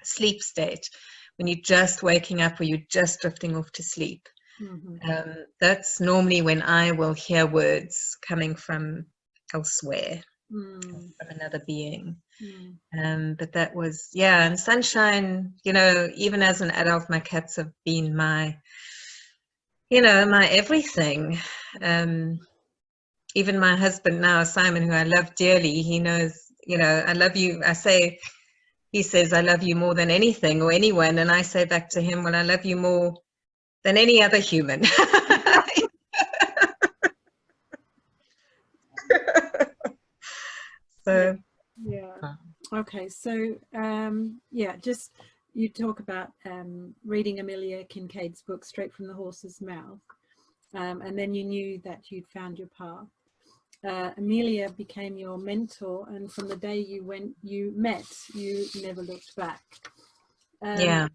S2: sleep state, when you're just waking up or you're just drifting off to sleep. That's normally when I will hear words coming from elsewhere, from another being. But that was, yeah, and sunshine, you know, even as an adult, my cats have been my, you know, my everything. Even my husband now, Simon, who I love dearly, he knows, you know, I love you. He says, I love you more than anything or anyone. And I say back to him, well, I love you more than any other human. So,
S1: yeah. Okay, so yeah, just you talk about reading Amelia Kincaid's book Straight from the Horse's Mouth, and then you knew that you'd found your path. Amelia became your mentor, and from the day you met, you never looked back.
S2: yeah.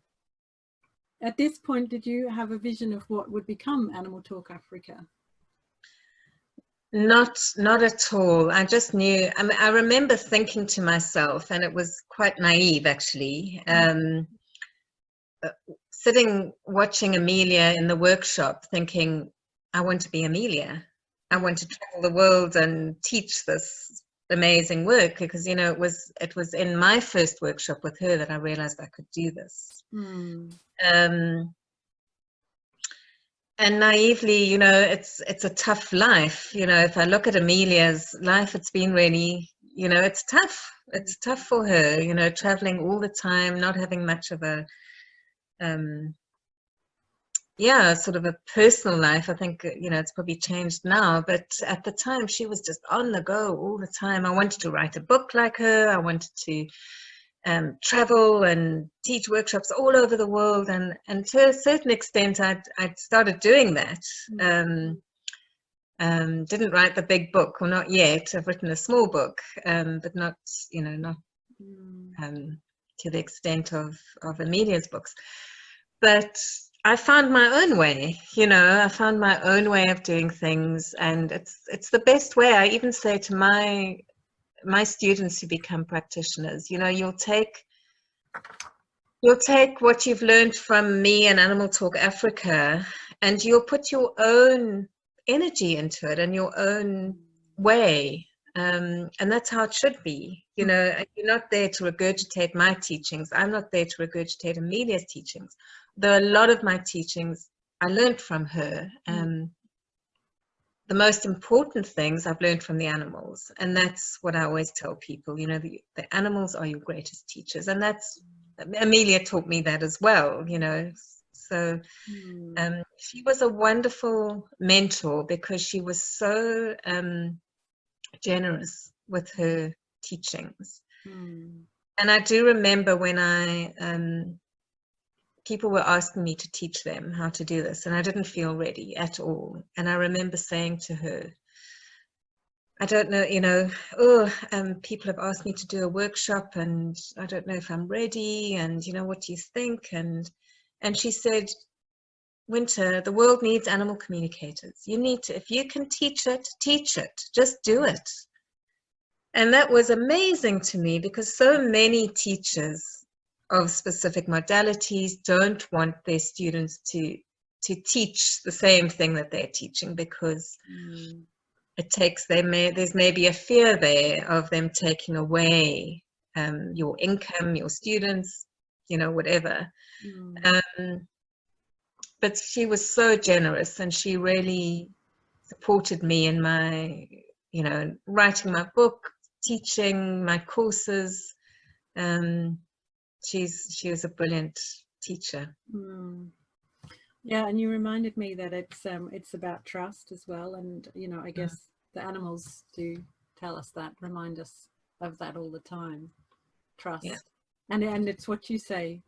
S1: At this point, did you have a vision of what would become AnimalTalk Africa?
S2: Not at all. I just knew. I mean, I remember thinking to myself, and it was quite naive actually, sitting watching Amelia in the workshop thinking, I want to be Amelia. I want to travel the world and teach this amazing work, because, you know, it was in my first workshop with her that I realized I could do this. And naively, you know, it's a tough life. You know, if I look at Amelia's life, it's been really, you know, it's tough. It's tough for her, you know, traveling all the time, not having much of a, yeah, sort of a personal life. I think, you know, it's probably changed now, but at the time she was just on the go all the time. I wanted to write a book like her. I wanted to travel and teach workshops all over the world, and to a certain extent I'd started doing that. Didn't write the big book, or not yet. I've written a small book, but not, you know, not to the extent of Amelia's books. But I found my own way, you know, I found my own way of doing things, and it's the best way. I even say to my students who become practitioners, you know, you'll take what you've learned from me and AnimalTalk Africa, and you'll put your own energy into it and your own way. And that's how it should be. You know, you're not there to regurgitate my teachings. I'm not there to regurgitate Amelia's teachings. Though a lot of my teachings I learned from her. The most important things I've learned from the animals. And that's what I always tell people, you know, the animals are your greatest teachers. And that's, Amelia taught me that as well, you know. So she was a wonderful mentor, because she was so generous with her teachings. And I do remember when people were asking me to teach them how to do this, and I didn't feel ready at all. And I remember saying to her, I don't know, you know, people have asked me to do a workshop, and I don't know if I'm ready, and, you know, what do you think? And she said, Wynter, the world needs animal communicators. You need to, if you can teach it, just do it. And that was amazing to me, because so many teachers of specific modalities don't want their students to teach the same thing that they're teaching, because it takes there's maybe a fear there of them taking away your income, your students, you know, whatever. But she was so generous, and she really supported me in my, you know, writing my book, teaching my courses. She was a brilliant teacher.
S1: Yeah, and you reminded me that it's about trust as well. And, you know, I guess the animals do tell us that, remind us of that all the time. Trust.
S2: Yeah.
S1: And it's what you say,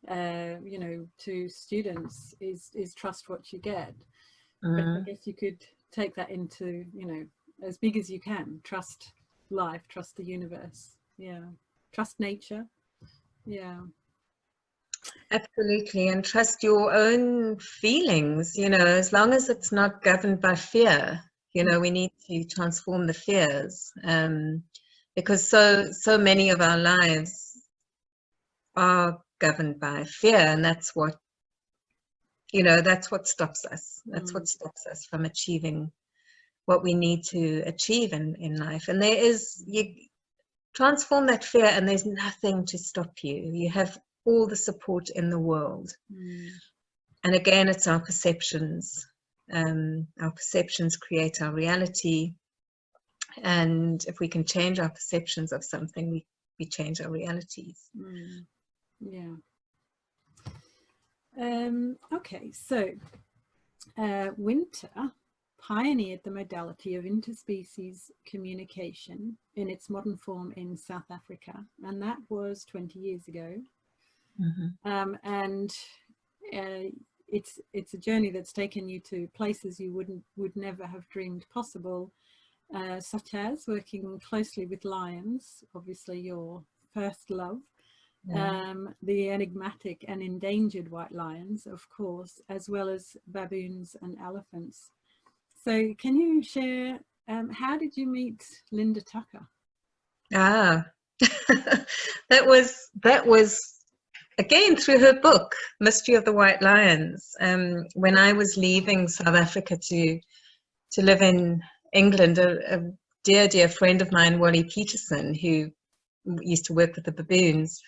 S1: you know, to students is trust what you get. But I guess you could take that into, you know, as big as you can. Trust life, trust the universe. Yeah. Trust nature. Yeah.
S2: Absolutely, and trust your own feelings, as long as it's not governed by fear. We need to transform the fears, because so many of our lives are governed by fear, and that's what stops us. That's what stops us from achieving what we need to achieve in life. And you transform that fear, and there's nothing to stop you. You have all the support in the world. And again, it's our perceptions. Our perceptions create our reality. And if we can change our perceptions of something, we change our realities.
S1: Yeah. Okay, so Wynter pioneered the modality of interspecies communication in its modern form in South Africa, and that was 20 years ago. And it's a journey that's taken you to places you would never have dreamed possible, such as working closely with lions, obviously your first love, the enigmatic and endangered white lions, of course, as well as baboons and elephants. So can you share, how did you meet Linda Tucker?
S2: That was again through her book, Mystery of the White Lions. When I was leaving South Africa to live in England, a dear friend of mine, Wally Peterson, who used to work with the baboons,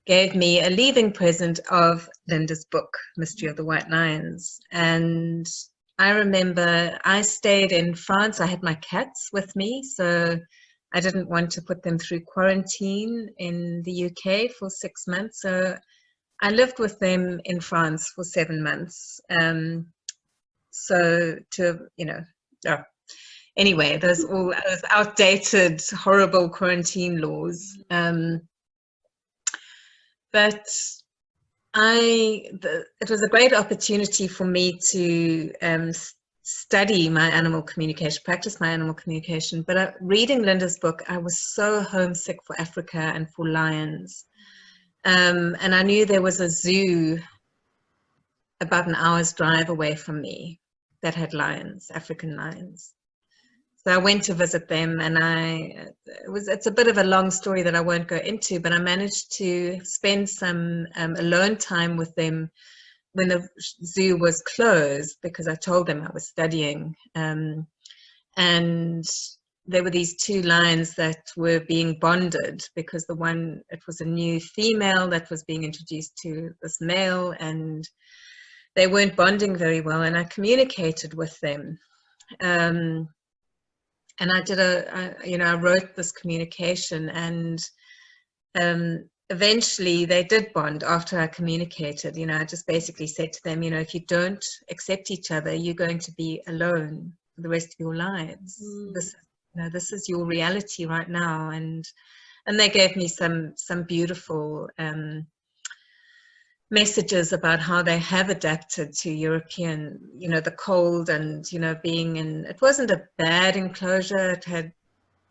S2: gave me a leaving present of Linda's book, Mystery of the White Lions. And I remember I stayed in France. I had my cats with me, so I didn't want to put them through quarantine in the UK for 6 months. So I lived with them in France for 7 months. Anyway, those outdated, horrible quarantine laws. But it was a great opportunity for me to study my animal communication, practice my animal communication. But reading Linda's book, I was so homesick for Africa and for lions. And I knew there was a zoo about an hour's drive away from me that had lions, African lions. So I went to visit them, and it's a bit of a long story that I won't go into, but I managed to spend some alone time with them when the zoo was closed, because I told them I was studying. And there were these 2 lions that were being bonded, because it was a new female that was being introduced to this male, and they weren't bonding very well, and I communicated with them. And I wrote this communication, and eventually they did bond after I communicated. I just basically said to them, if you don't accept each other, you're going to be alone for the rest of your lives. This is your reality right now. And they gave me some beautiful messages about how they have adapted to European, the cold, and, being in, it wasn't a bad enclosure. It had,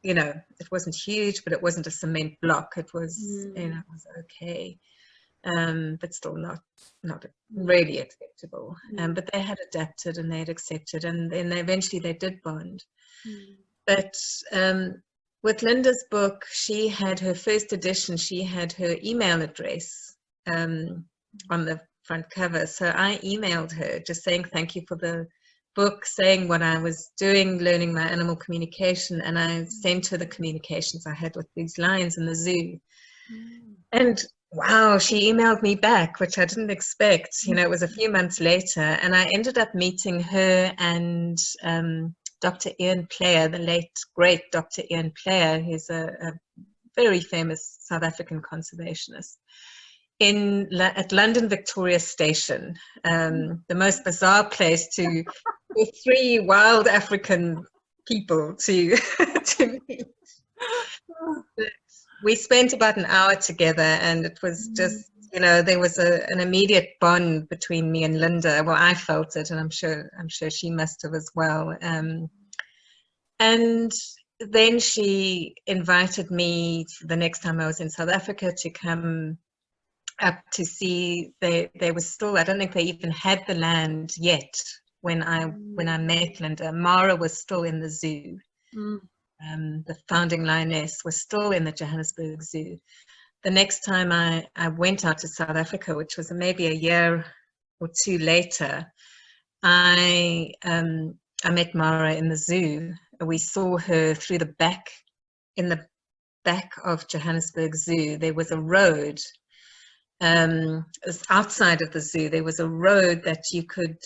S2: it wasn't huge, but it wasn't a cement block. It was, it was okay. But still not really acceptable. But they had adapted, and they had accepted, and then eventually they did bond. But with Linda's book, she had her first edition, she had her email address on the front cover. So I emailed her just saying thank you for the book, saying what I was doing, learning my animal communication, and I sent her the communications I had with these lions in the zoo. And wow, she emailed me back, which I didn't expect. It was a few months later, and I ended up meeting her and Dr. Ian Player, the late great Dr. Ian Player, who's a very famous South African conservationist, at London Victoria Station, the most bizarre place for 3 wild African people to meet. We spent about an hour together, and it was just, there was an immediate bond between me and Linda. Well, I felt it, and I'm sure she must have as well. And then she invited me the next time I was in South Africa to come up to see they were still, I don't think they even had the land yet when I met Linda. Mara was still in the zoo. The founding lioness was still in the Johannesburg Zoo. The next time I went out to South Africa, which was maybe a year or two later, I met Mara in the zoo. We saw her through the back, in the back of Johannesburg Zoo. There was a road outside of the zoo. There was a road that you could,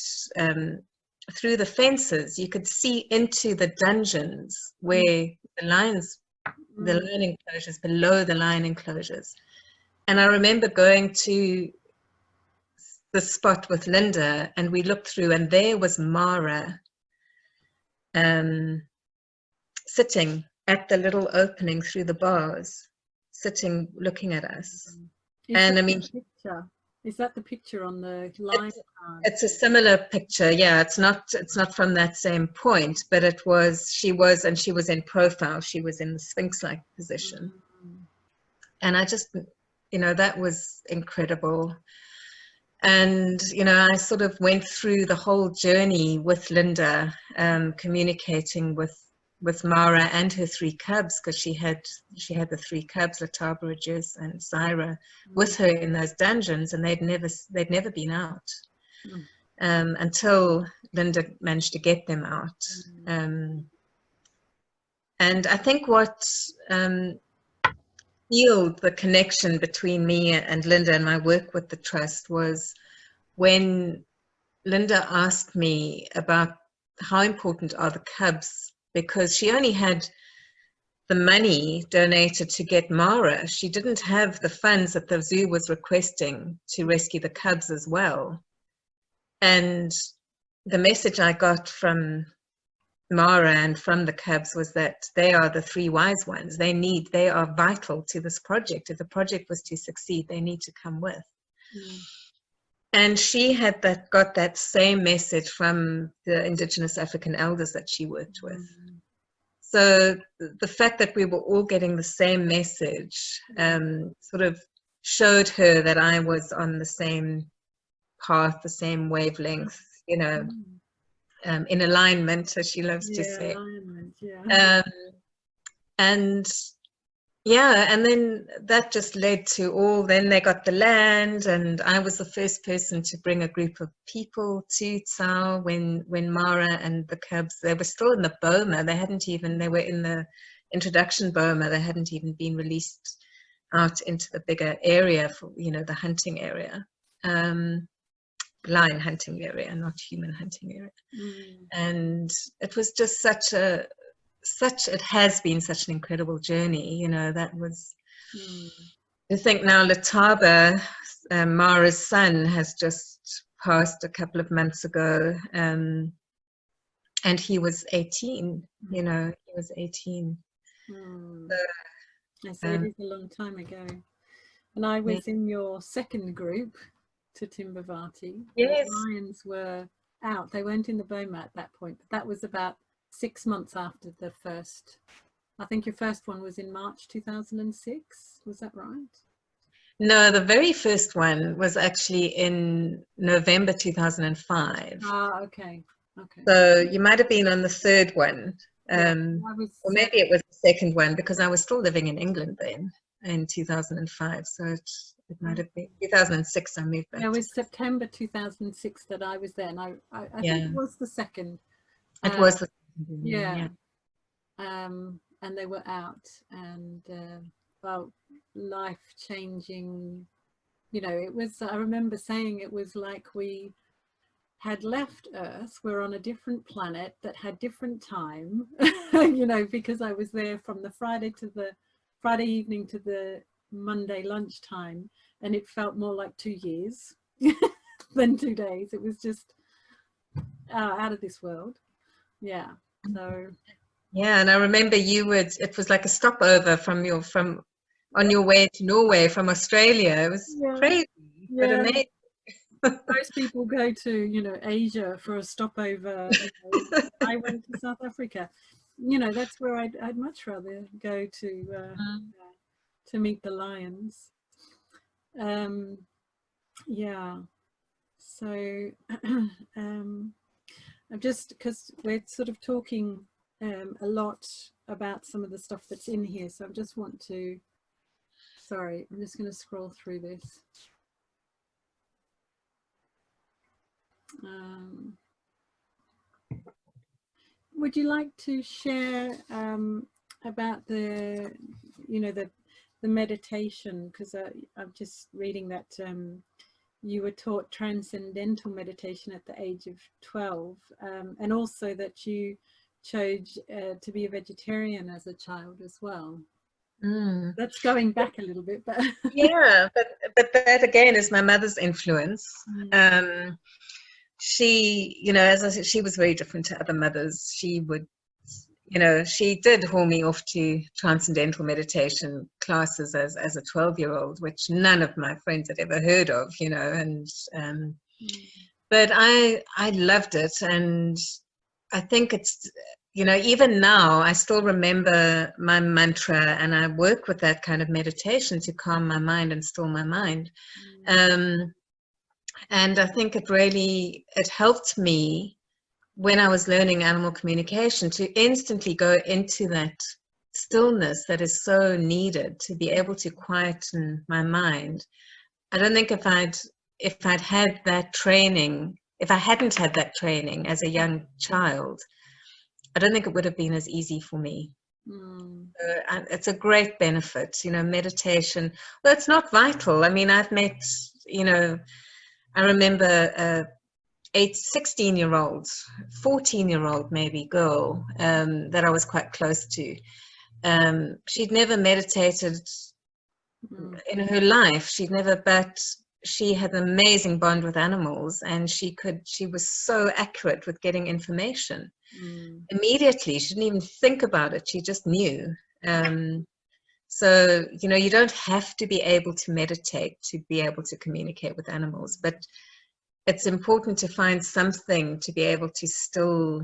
S2: through the fences, you could see into the dungeons where the lion enclosures, below the lion enclosures. And I remember going to the spot with Linda, and we looked through, and there was Mara sitting at the little opening through the bars, sitting, looking at us. And I mean,
S1: is that the picture on the line?
S2: It's a similar picture. Yeah, it's not from that same point, but she was in profile. She was in the Sphinx-like position. And I just, that was incredible. And, I sort of went through the whole journey with Linda, communicating with Mara and her 3 cubs, because she had the 3 cubs, Lataba, Reduce, and Zaira, with her in those dungeons, and they'd never been out until Linda managed to get them out. And I think what healed the connection between me and Linda and my work with the trust was when Linda asked me about how important are the cubs, because she only had the money donated to get Mara. She didn't have the funds that the zoo was requesting to rescue the cubs as well. And the message I got from Mara and from the cubs was that they are the 3 wise ones. They are vital to this project. If the project was to succeed, they need to come with. And she had got that same message from the Indigenous African elders that she worked with. So the fact that we were all getting the same message sort of showed her that I was on the same path, the same wavelength, in alignment, as she loves to say. And then that just led to then they got the land, and I was the first person to bring a group of people to Tsao when Mara and the cubs, they were still in the boma. They were in the introduction boma. They hadn't even been released out into the bigger area for, the hunting area. Lion hunting area, not human hunting area. And it was just it has been such an incredible journey. That was, I think now Lataba, Mara's son, has just passed a couple of months ago, and he was 18, he was 18.
S1: So it is a long time ago. And I was in your second group to Timbavati.
S2: Yes.
S1: The lions were out. They weren't in the boma at that point, but that was about 6 months after the first. I think your first one was in March 2006. Was that right?
S2: No, the very first one was actually in November 2005.
S1: Ah, okay.
S2: So you might have been on the third one, or maybe it was the second one, because I was still living in England then in 2005. So it might have been 2006. I moved back.
S1: It was September 2006 that I was there, and I think it was the second.
S2: It was the
S1: and they were out, and life-changing. It was, I remember saying it was like we had left Earth. We're on a different planet that had different time, because I was there from the Friday evening to the Monday lunchtime, and it felt more like 2 years than 2 days. It was just out of this world. Yeah. So.
S2: Yeah, and I remember it was like a stopover on your way to Norway from Australia. It was crazy, but amazing.
S1: Most people go to, Asia for a stopover. I went to South Africa. That's where I'd much rather go to meet the lions. Yeah. So I'm just, because we're sort of talking a lot about some of the stuff that's in here, so I just want to, sorry, I'm just going to scroll through this. Would you like to share about the, you know, the meditation? Because I'm just reading that you were taught transcendental meditation at the age of 12, and also that you chose to be a vegetarian as a child as well. That's going back a little bit, but
S2: yeah, but that again is my mother's influence. She, you know, as I said, she was very different to other mothers. She would, you know, she did haul me off to transcendental meditation classes as a 12-year-old, which none of my friends had ever heard of, you know, and but I loved it, and I think it's, you know, even now I still remember my mantra, and I work with that kind of meditation to calm my mind and still my mind. And I think it helped me when I was learning animal communication to instantly go into that stillness that is so needed to be able to quieten my mind. I don't think if I'd had that training, if I hadn't had that training as a young child, I don't think it would have been as easy for me. It's a great benefit, you know, meditation. Well, it's not vital. I mean, I've met, you know, I remember a 16-year-old, 14-year-old maybe girl that I was quite close to. She'd never meditated in her life. She'd never, but she had an amazing bond with animals, and she was so accurate with getting information. Immediately, she didn't even think about it. She just knew. So, you know, you don't have to be able to meditate to be able to communicate with animals, but it's important to find something to be able to still,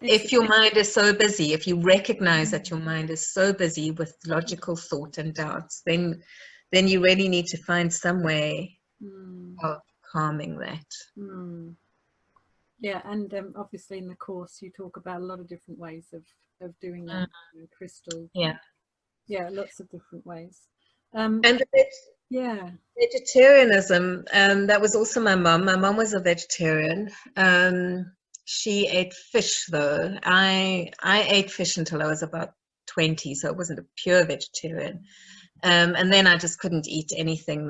S2: if your mind is so busy, if you recognize that your mind is so busy with logical thought and doubts, then you really need to find some way of calming that.
S1: Yeah, and obviously in the course you talk about a lot of different ways of doing that. Crystal. Yeah, lots of different ways.
S2: And
S1: yeah,
S2: vegetarianism, that was also my mum. My mum was a vegetarian. She ate fish though. I ate fish until I was about 20, so I wasn't a pure vegetarian. And then I just couldn't eat anything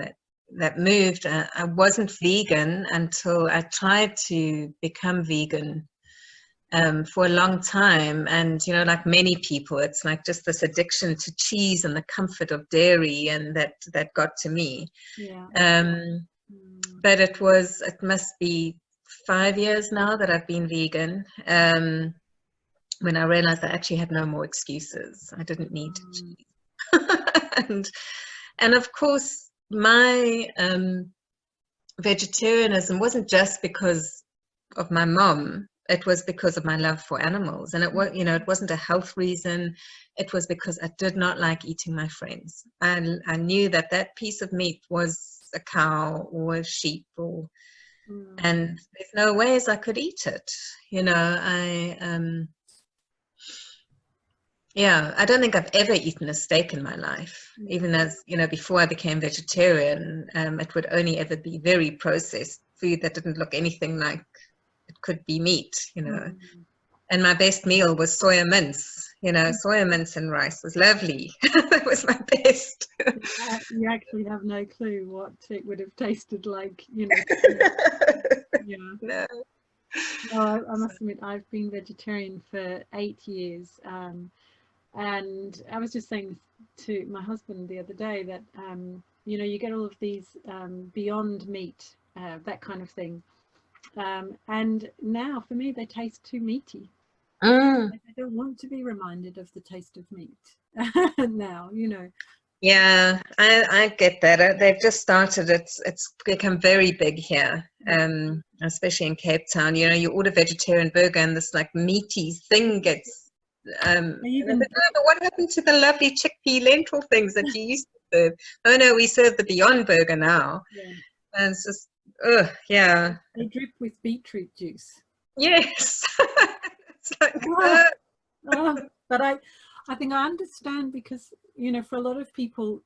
S2: that moved. I wasn't vegan until I tried to become vegan for a long time. And, you know, like many people, it's like just this addiction to cheese and the comfort of dairy, and that got to me. But it must be 5 years now that I've been vegan, when I realized I actually had no more excuses. I didn't need cheese. And of course, my vegetarianism wasn't just because of my mom. It was because of my love for animals. And it was, you know, it wasn't a health reason. It was because I did not like eating my friends. And I knew that piece of meat was a cow or a sheep, and there's no ways I could eat it. You know, I don't think I've ever eaten a steak in my life. Even as, you know, before I became vegetarian, it would only ever be very processed food that didn't look anything like it could be meat, you know. And my best meal was soya mince, you know, soya mince and rice was lovely. That was my best.
S1: You actually have no clue what it would have tasted like, you know.
S2: No.
S1: No, I must admit, I've been vegetarian for 8 years. And I was just saying to my husband the other day that, you know, you get all of these Beyond Meat, that kind of thing. And now for me, they taste too meaty. I don't want to be reminded of the taste of meat now, you know.
S2: Yeah, I get that. They've just started. It's become very big here, especially in Cape Town. You know, you order vegetarian burger and this like meaty thing gets. But what happened to the lovely chickpea lentil things that you used to serve. Oh no, we serve the Beyond Burger now.
S1: Yeah.
S2: And it's just, ugh, yeah.
S1: They drip with beetroot juice.
S2: Yes. It's like,
S1: But I think I understand, because, you know, for a lot of people,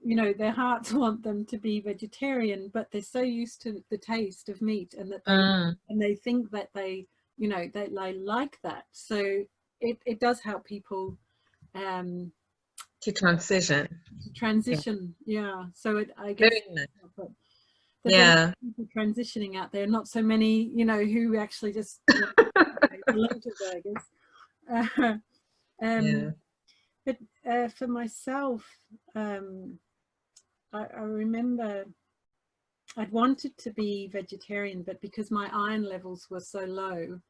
S1: you know, their hearts want them to be vegetarian, but they're so used to the taste of meat, and that they think that they, you know, they like that. So it does help people
S2: to transition.
S1: Yeah. So I guess
S2: Very nice.
S1: there's a lot of people transitioning out there, not so many, you know, who actually just belong to burgers. But for myself, I remember I'd wanted to be vegetarian, but because my iron levels were so low,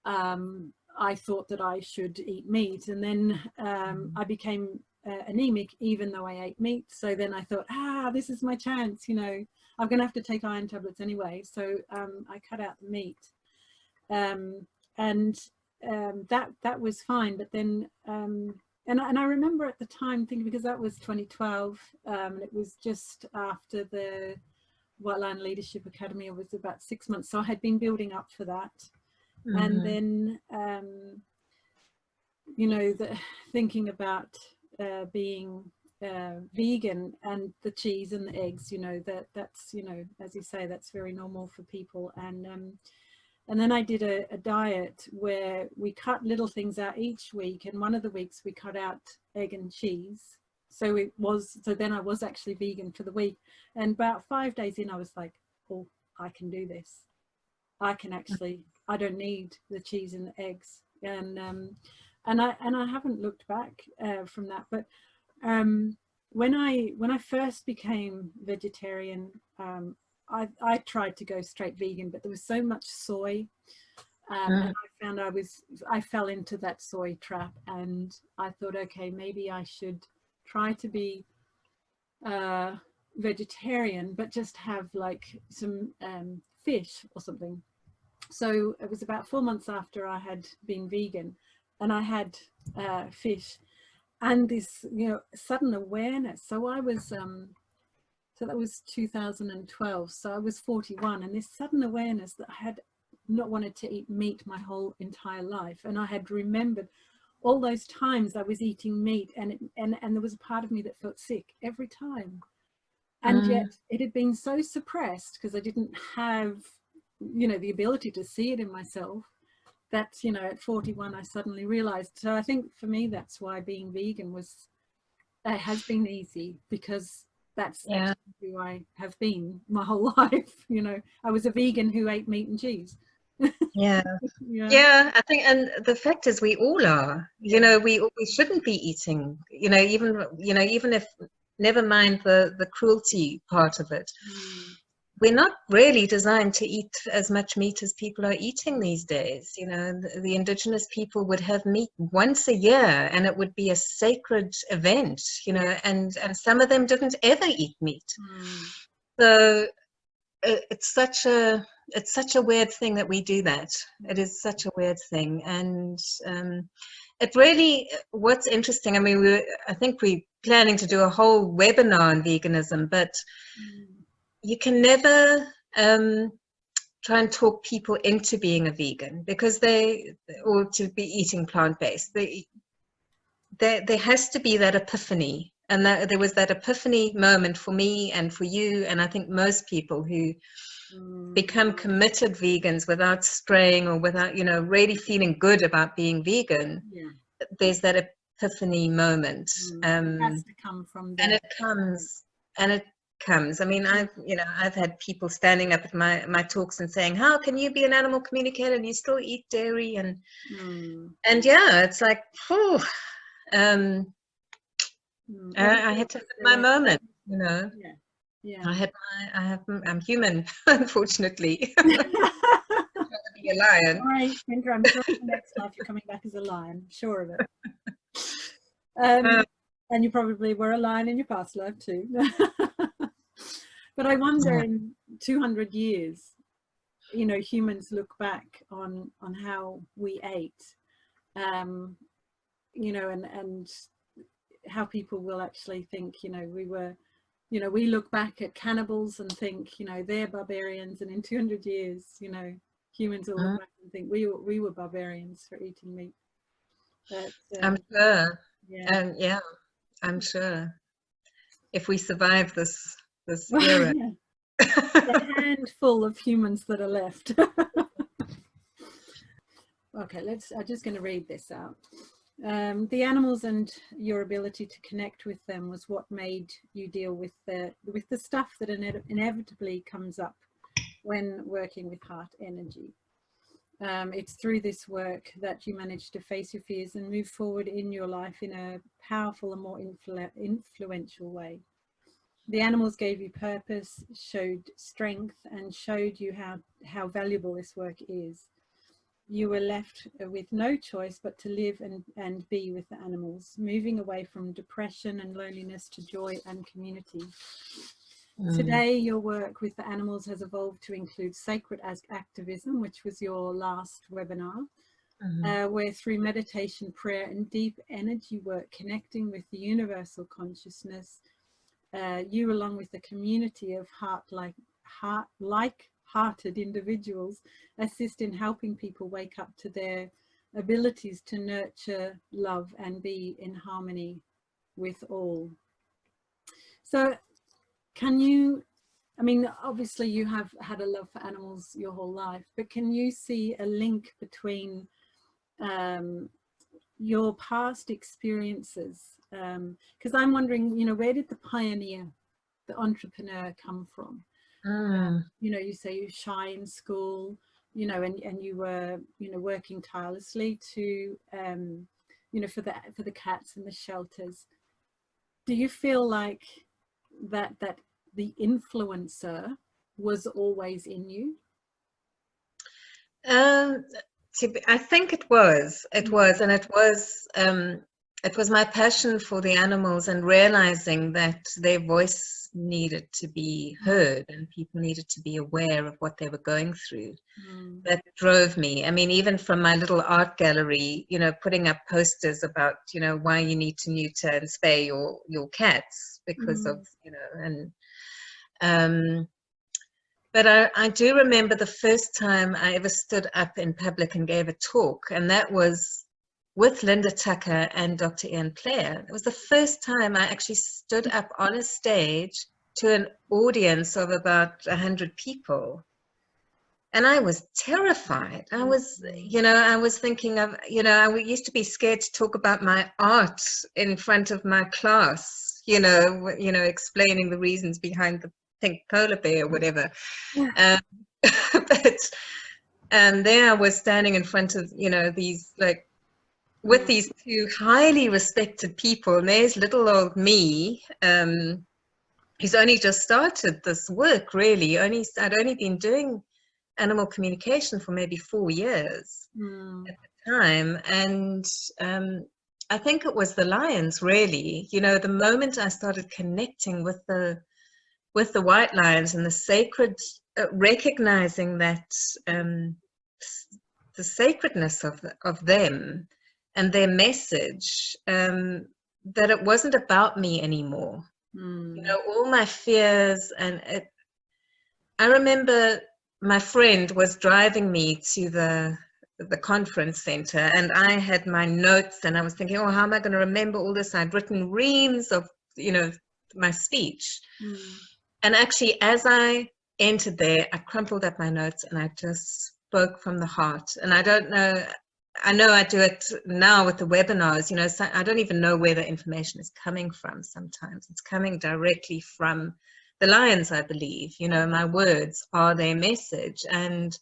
S1: I thought that I should eat meat. And then I became anemic, even though I ate meat. So then I thought, this is my chance, you know, I'm going to have to take iron tablets anyway. So I cut out the meat. That was fine. But then, and I remember at the time thinking, because that was 2012, it was just after the White Lion Leadership Academy. It was about 6 months. So I had been building up for that. And then, you know, thinking about being vegan, and the cheese and the eggs, you know, that's, you know, as you say, that's very normal for people. And then I did a diet where we cut little things out each week, and one of the weeks we cut out egg and cheese. So then I was actually vegan for the week. And about 5 days in, I was like, oh, I can do this. I can actually, I don't need the cheese and the eggs. And I haven't looked back from that. But when I first became vegetarian, I tried to go straight vegan, but there was so much soy, and I found I fell into that soy trap, and I thought, okay, maybe I should try to be vegetarian, but just have like some fish or something. So it was about 4 months after I had been vegan, and I had fish, and this, you know, sudden awareness. So I was so that was 2012. So I was 41, and this sudden awareness that I had not wanted to eat meat my whole entire life. And I had remembered all those times I was eating meat, and there was a part of me that felt sick every time. And yet it had been so suppressed, because I didn't have, you know, the ability to see it in myself, that, you know, at 41 I suddenly realized. So I think for me, that's why being vegan has been easy, because that's who I have been my whole life. You know, I was a vegan who ate meat and cheese.
S2: Yeah, I think, and the fact is we all are, you know, we shouldn't be eating, you know, even if, never mind the cruelty part of it, we're not really designed to eat as much meat as people are eating these days. You know, the indigenous people would have meat once a year, and it would be a sacred event, you know, and some of them didn't ever eat meat. So it's such a weird thing that we do that. It is such a weird thing. And it really, what's interesting, I mean, I think we're planning to do a whole webinar on veganism, but you can never try and talk people into being a vegan, because or to be eating plant-based. There has to be that epiphany. And there was that epiphany moment for me and for you, and I think most people who become committed vegans without straying, or without, you know, really feeling good about being vegan. There's that epiphany moment.
S1: It has to come from there.
S2: And it comes. I mean, I've had people standing up at my talks and saying, how can you be an animal communicator and you still eat dairy? And yeah, it's like, whew. I had to have my moment, you know. I'm human, unfortunately. I'm to be a lion.
S1: All right, Wynter, I'm sure in the next life you're coming back as a lion. I'm sure of it. And you probably were a lion in your past life too. But I wonder, in 200 years, you know, humans look back on how we ate, you know, and how people will actually think, you know, we look back at cannibals and think, you know, they're barbarians, and in 200 years, you know, humans will look back and think we were barbarians for eating meat. But,
S2: I'm sure.
S1: yeah.
S2: And yeah, I'm sure if we survive this
S1: Well,
S2: era.
S1: yeah. The handful of humans that are left. Okay, I'm just going to read this out. The animals and your ability to connect with them was what made you deal with the stuff that inevitably comes up when working with heart energy. It's through this work that you manage to face your fears and move forward in your life in a powerful and more influential way. The animals gave you purpose, showed strength, and showed you how valuable this work is. You were left with no choice but to live and be with the animals, moving away from depression and loneliness to joy and community. Today, your work with the animals has evolved to include sacred activism, which was your last webinar, where through meditation, prayer, and deep energy work, connecting with the universal consciousness, you, along with the community of like-hearted individuals, assist in helping people wake up to their abilities to nurture, love, and be in harmony with all. So can you, I mean, obviously you have had a love for animals your whole life, but can you see a link between your past experiences? Because I'm wondering, you know, where did the pioneer, the entrepreneur come from? You know, you say you're shy in school, you know, and you were, you know, working tirelessly to, you know, for the cats and the shelters. Do you feel like that the influencer was always in you?
S2: I think it was, and it was my passion for the animals and realizing that their voice needed to be heard and people needed to be aware of what they were going through. That drove me. I mean, even from my little art gallery, you know, putting up posters about, you know, why you need to neuter and spay your cats because of, you know, and but I do remember the first time I ever stood up in public and gave a talk, and that was with Linda Tucker and Dr. Ian Player. It was the first time I actually stood up on a stage to an audience of about 100 people. And I was terrified. I was, you know, I was thinking of, you know, I used to be scared to talk about my art in front of my class, you know, explaining the reasons behind the pink polar bear or whatever. But there I was standing in front of, you know, these, like, with these two highly respected people, and there's little old me, who's only just started this work, really. I'd only been doing animal communication for maybe 4 years at the time. And I think it was the lions, really. You know, the moment I started connecting with the white lions and the sacred, recognizing that the sacredness of them and their message, that it wasn't about me anymore. You know, all my fears, and I remember my friend was driving me to the conference center, and I had my notes, and I was thinking, oh, how am I going to remember all this? I'd written reams of, you know, my speech. And actually, as I entered there, I crumpled up my notes and I just spoke from the heart. And I don't know, I know I do it now with the webinars, you know, so I don't even know where the information is coming from sometimes. It's coming directly from the lions, I believe. You know, my words are their message. And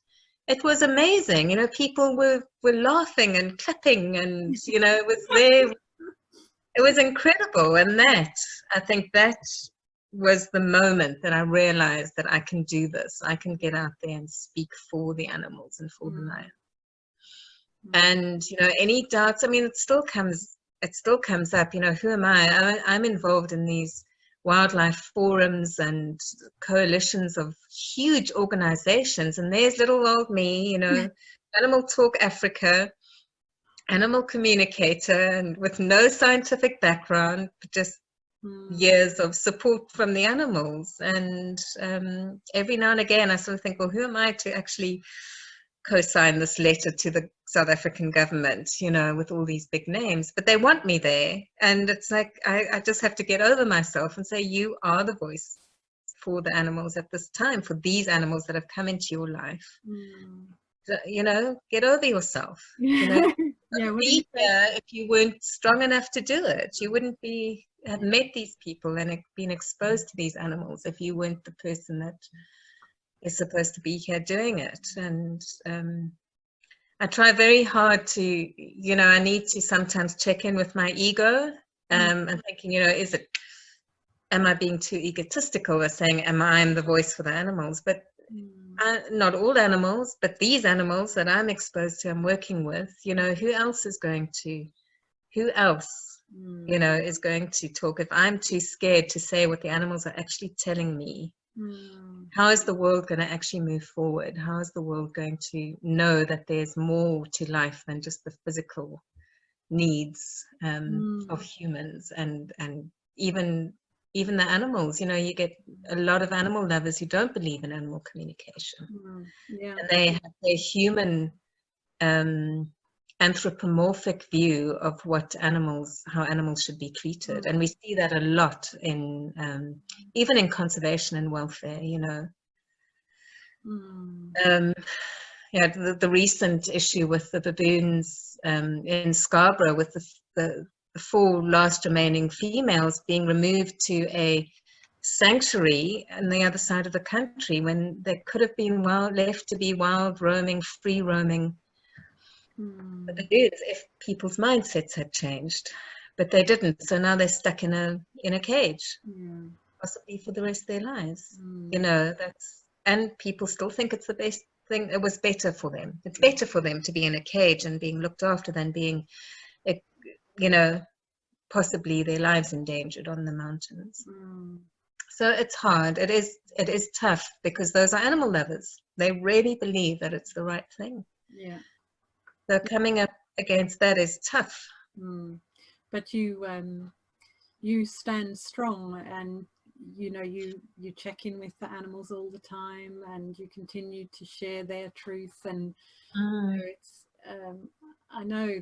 S2: it was amazing. You know, people were laughing and clapping, and, you know, it was there. It was incredible. And I think that was the moment that I realized that I can do this. I can get out there and speak for the animals and for the lions. And, you know, any doubts, I mean, it still comes up, you know, who am I? I'm involved in these wildlife forums and coalitions of huge organizations, and there's little old me, you know, AnimalTalk Africa. animal communicator and with no scientific background, but just years of support from the animals. And every now and again I sort of think, well, who am I to actually co-sign this letter to the South African government, you know, with all these big names? But they want me there, and it's like I just have to get over myself and say, you are the voice for the animals at this time, for these animals that have come into your life. You know, get over yourself. You know, be here if you weren't strong enough to do it. You wouldn't have met these people and been exposed to these animals if you weren't the person that is supposed to be here doing it. And I try very hard to, you know, I need to sometimes check in with my ego and thinking, you know, am I being too egotistical or saying, I'm the voice for the animals? But not all animals, but these animals that I'm exposed to, I'm working with, you know, who else, you know, is going to talk? If I'm too scared to say what the animals are actually telling me, how is the world going to actually move forward? How is the world going to know that there's more to life than just the physical needs of humans and even the animals? You know, you get a lot of animal lovers who don't believe in animal communication. And they have their human anthropomorphic view of how animals should be treated. And we see that a lot in even in conservation and welfare, you know. Yeah, the recent issue with the baboons in Scarborough, with the 4 last remaining females being removed to a sanctuary on the other side of the country, when they could have been left to be wild roaming, free roaming baboons if people's mindsets had changed. But they didn't, so now they're stuck in a cage, possibly for the rest of their lives. You know, and people still think it's the best thing. It was better for them. It's better for them to be in a cage and being looked after than being, you know, possibly their lives endangered on the mountains. So it's hard. It is tough, because those are animal lovers. They really believe that it's the right thing. So coming up against that is tough.
S1: But you stand strong, and you know, you check in with the animals all the time, and you continue to share their truth. And you know, it's I know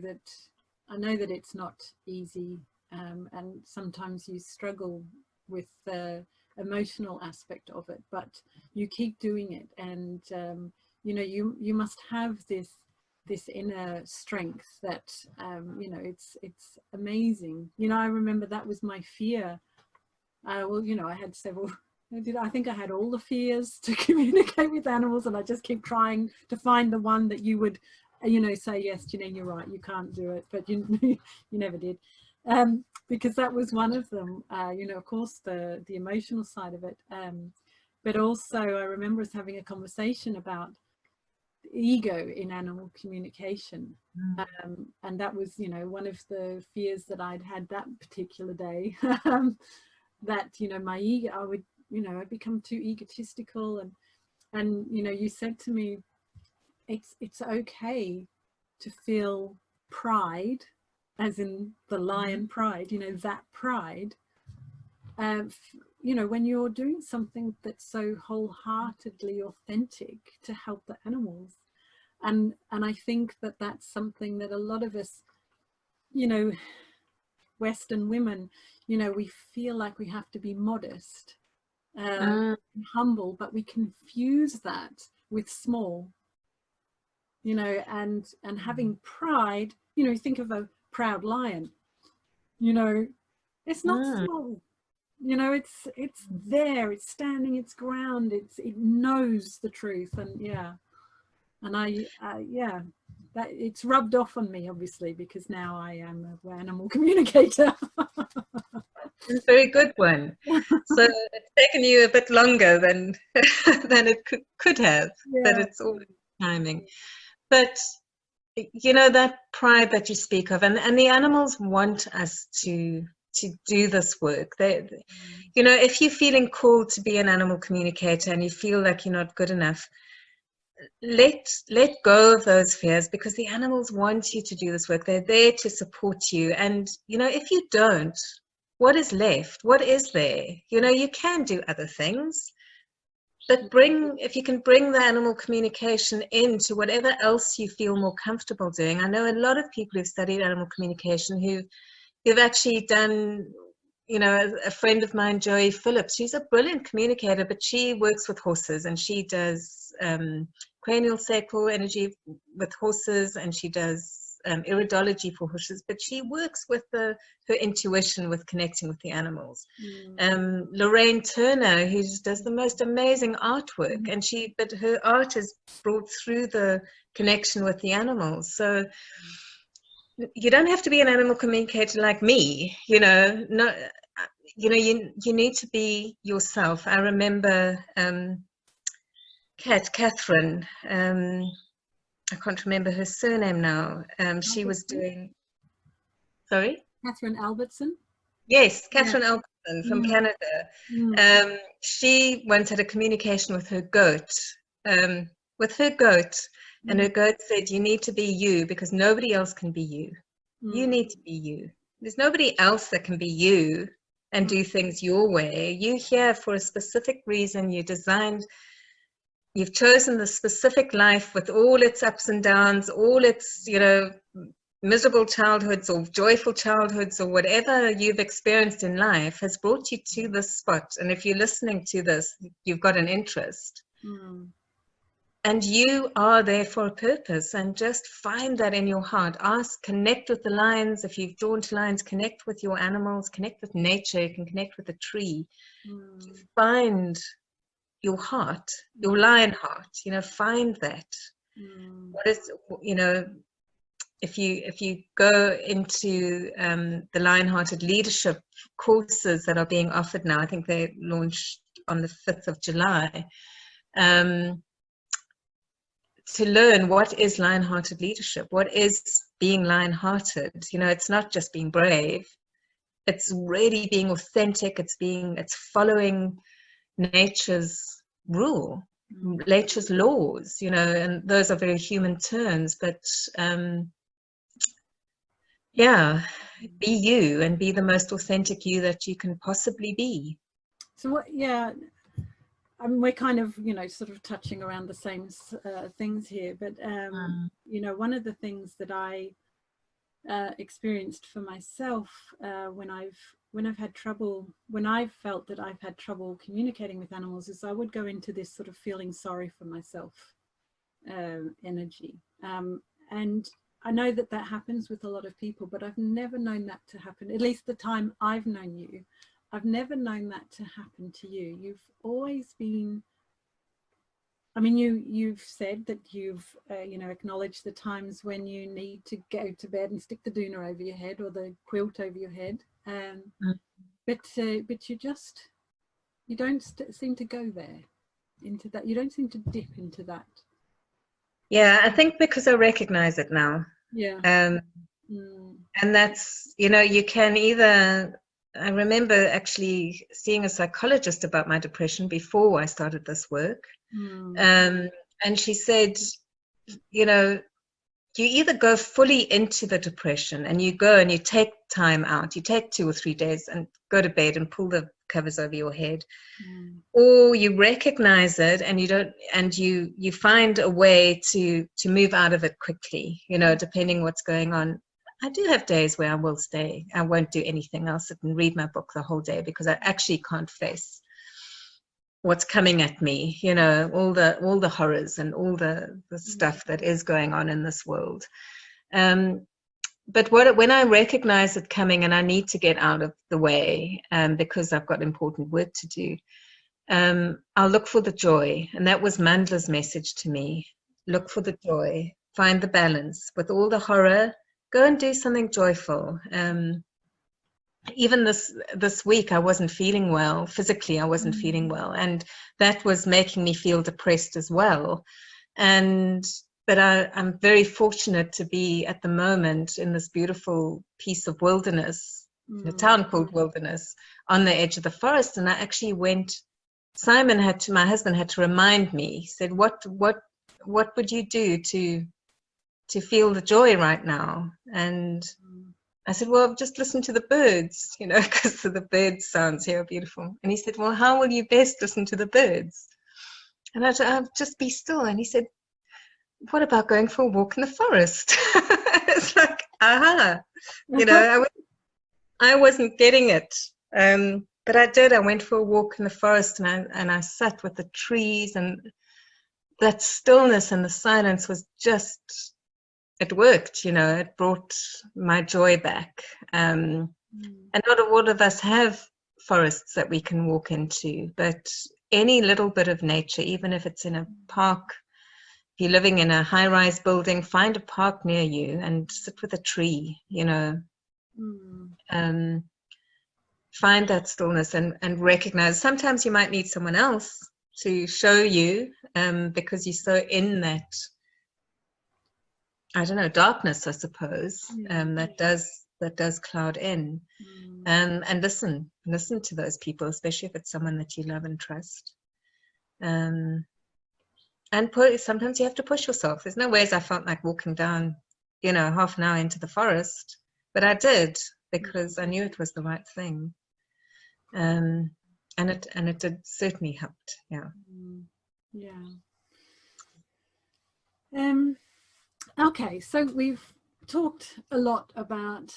S1: that it's not easy, and sometimes you struggle with the emotional aspect of it, but you keep doing it. And you know, you must have this inner strength that you know, it's amazing. You know, I remember that was my fear. Well, you know, I had several. I think I had all the fears to communicate with animals, and I just keep trying to find the one that you would, you know, say, yes, Janine, you're right, you can't do it, but you never did, because that was one of them. You know, of course, the emotional side of it, but also I remember us having a conversation about ego in animal communication, and that was, you know, one of the fears that I'd had that particular day. That, you know, my ego, I would, you know, I'd become too egotistical, and you know, you said to me, it's okay to feel pride, as in the lion pride, you know, that pride, you know, when you're doing something that's so wholeheartedly authentic to help the animals. And I think that that's something that a lot of us, you know, Western women, you know, we feel like we have to be modest, humble, but we confuse that with small, you know, and having pride. You know, think of a proud lion, you know, it's not small, you know, it's there, it's standing its ground, it knows the truth. And and yeah, that it's rubbed off on me, obviously, because now I am an animal communicator.
S2: It's a very good one. So it's taken you a bit longer than it could have, but it's all timing. But you know, that pride that you speak of, and the animals want us to do this work. They, you know, if you're feeling called to be an animal communicator and you feel like you're not good enough, let go of those fears, because the animals want you to do this work. They're there to support you. And, you know, if you don't, what is left? What is there? You know, you can do other things, but if you can bring the animal communication into whatever else you feel more comfortable doing. I know a lot of people who've studied animal communication who've actually done, you know, a friend of mine, Joey Phillips, she's a brilliant communicator, but she works with horses, and she does cranial sacral energy with horses, and she does iridology for horses, but she works with her intuition with connecting with the animals. Lorraine Turner, who does the most amazing artwork, and but her art is brought through the connection with the animals. So you don't have to be an animal communicator like me, you know. No, you know, you need to be yourself. I remember Catherine, I can't remember her surname now. She was doing, sorry?
S1: Catherine Albertson?
S2: Yes, Catherine Albertson from Canada. She once had a communication with her goat, and her goat said, you need to be you, because nobody else can be you. You need to be you. There's nobody else that can be you and do things your way. You're here for a specific reason. You've chosen the specific life with all its ups and downs, all its, you know, miserable childhoods or joyful childhoods, or whatever you've experienced in life has brought you to this spot. And if you're listening to this, you've got an interest. And you are there for a purpose, and just find that in your heart. Connect with the lines. If you've drawn to lines, connect with your animals, connect with nature. You can connect with a tree. Find your heart, your lion heart, you know, find that. What is, you know, if you go into the Lion-Hearted Leadership courses that are being offered now, I think they launched on the 5th of July, to learn what is lion-hearted leadership, what is being lion-hearted. You know, it's not just being brave, it's really being authentic, it's following nature's rule, nature's laws, you know, and those are very human terms, but yeah, be you and be the most authentic you that you can possibly be.
S1: So I mean, we're kind of, you know, sort of touching around the same things here, but you know, one of the things that I experienced for myself when I've had trouble, when I've felt that I've had trouble communicating with animals, is I would go into this sort of feeling sorry for myself energy, and I know that happens with a lot of people, but I've never known that to happen, at least the time I've known you. I've never known that to happen to you. You've always been, I mean, you've said that you've, you know, acknowledged the times when you need to go to bed and stick the doona over your head or the quilt over your head. But you don't seem to go there, into that. You don't seem to dip into that.
S2: Yeah, I think because I recognize it now.
S1: Yeah.
S2: And that's, you know, you can either, I remember actually seeing a psychologist about my depression before I started this work. And she said, you know, you either go fully into the depression and you go and you take time out, you take 2 or 3 days and go to bed and pull the covers over your head, or you recognize it and you find a way to move out of it quickly, you know, depending what's going on. I do have days where I will stay. I won't do anything else and read my book the whole day because I actually can't face what's coming at me, you know, all the horrors and all the stuff that is going on in this world. But when I recognize it coming and I need to get out of the way because I've got important work to do, I'll look for the joy. And that was Mandela's message to me. Look for the joy, find the balance. With all the horror, go and do something joyful. Even this week, I wasn't feeling well. Physically, I wasn't feeling well. And that was making me feel depressed as well. But I'm very fortunate to be at the moment in this beautiful piece of wilderness, in a town called Wilderness, on the edge of the forest. And I actually went, my husband had to remind me, he said, what what would you do to feel the joy right now? And I said, well, just listen to the birds, you know, because the bird sounds here are beautiful. And he said, well, how will you best listen to the birds? And I said, I'll just be still. And he said, what about going for a walk in the forest? It's like, aha, you know, I wasn't getting it. But I did. I went for a walk in the forest, and I sat with the trees, and that stillness and the silence was just, it worked, you know, it brought my joy back. And not all of us have forests that we can walk into, but any little bit of nature, even if it's in a park, if you're living in a high-rise building, find a park near you and sit with a tree, you know. Find that stillness and recognize. Sometimes you might need someone else to show you, because you're so in that, I don't know, darkness, I suppose, that does cloud in. And listen to those people, especially if it's someone that you love and trust. And sometimes you have to push yourself. There's no ways I felt like walking down, you know, half an hour into the forest, but I did, because I knew it was the right thing. And it did certainly helped.
S1: Okay, so we've talked a lot about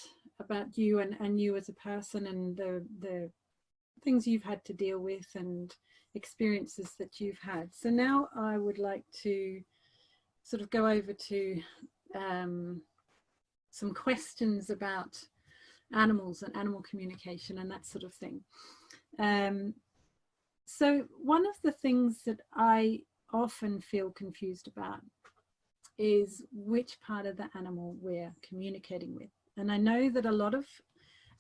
S1: you and you as a person, and the things you've had to deal with and experiences that you've had. So now I would like to sort of go over to some questions about animals and animal communication and that sort of thing. So one of the things that I often feel confused about is which part of the animal we're communicating with. And I know that a lot of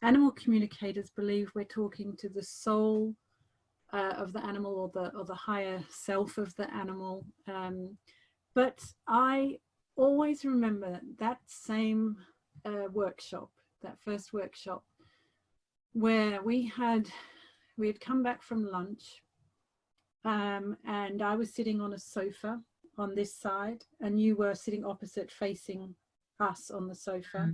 S1: animal communicators believe we're talking to the soul of the animal, or the higher self of the animal. But I always remember that same workshop, that first workshop, where we had come back from lunch, and I was sitting on a sofa on this side, and you were sitting opposite, facing us on the sofa.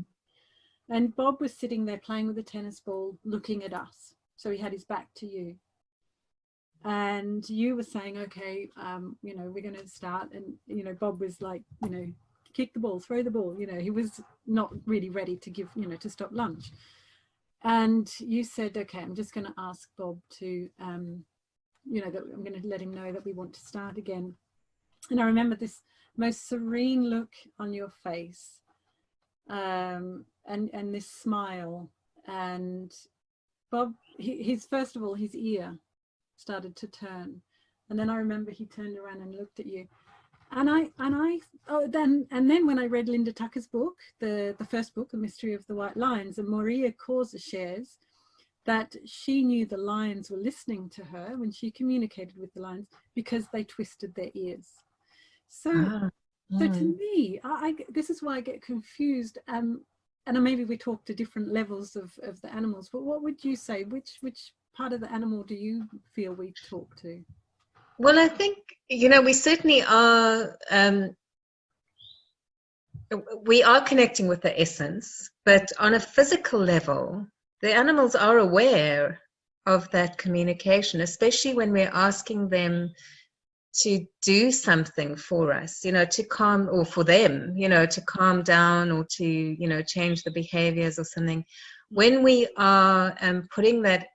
S1: And Bob was sitting there playing with a tennis ball, looking at us. So he had his back to you. And you were saying, okay, you know, we're going to start. And, you know, Bob was like, you know, kick the ball, throw the ball. You know, he was not really ready to give, you know, to stop lunch. And you said, okay, I'm just going to ask Bob to, you know, that I'm going to let him know that we want to start again. And I remember this most serene look on your face, and this smile. And Bob, his first of all, his ear started to turn, and then I remember he turned around and looked at you. And then when I read Linda Tucker's book, the first book, The Mystery of the White Lions, and Maria Causa shares that she knew the lions were listening to her when she communicated with the lions because they twisted their ears. So, so to me, this is why I get confused. And maybe we talk to different levels of the animals, but what would you say? Which part of the animal do you feel we talk to?
S2: Well, I think, you know, we certainly are, we are connecting with the essence, but on a physical level, the animals are aware of that communication, especially when we're asking them to do something for us, you know, to calm, or for them, you know, to calm down, or to, you know, change the behaviors or something. When we are putting that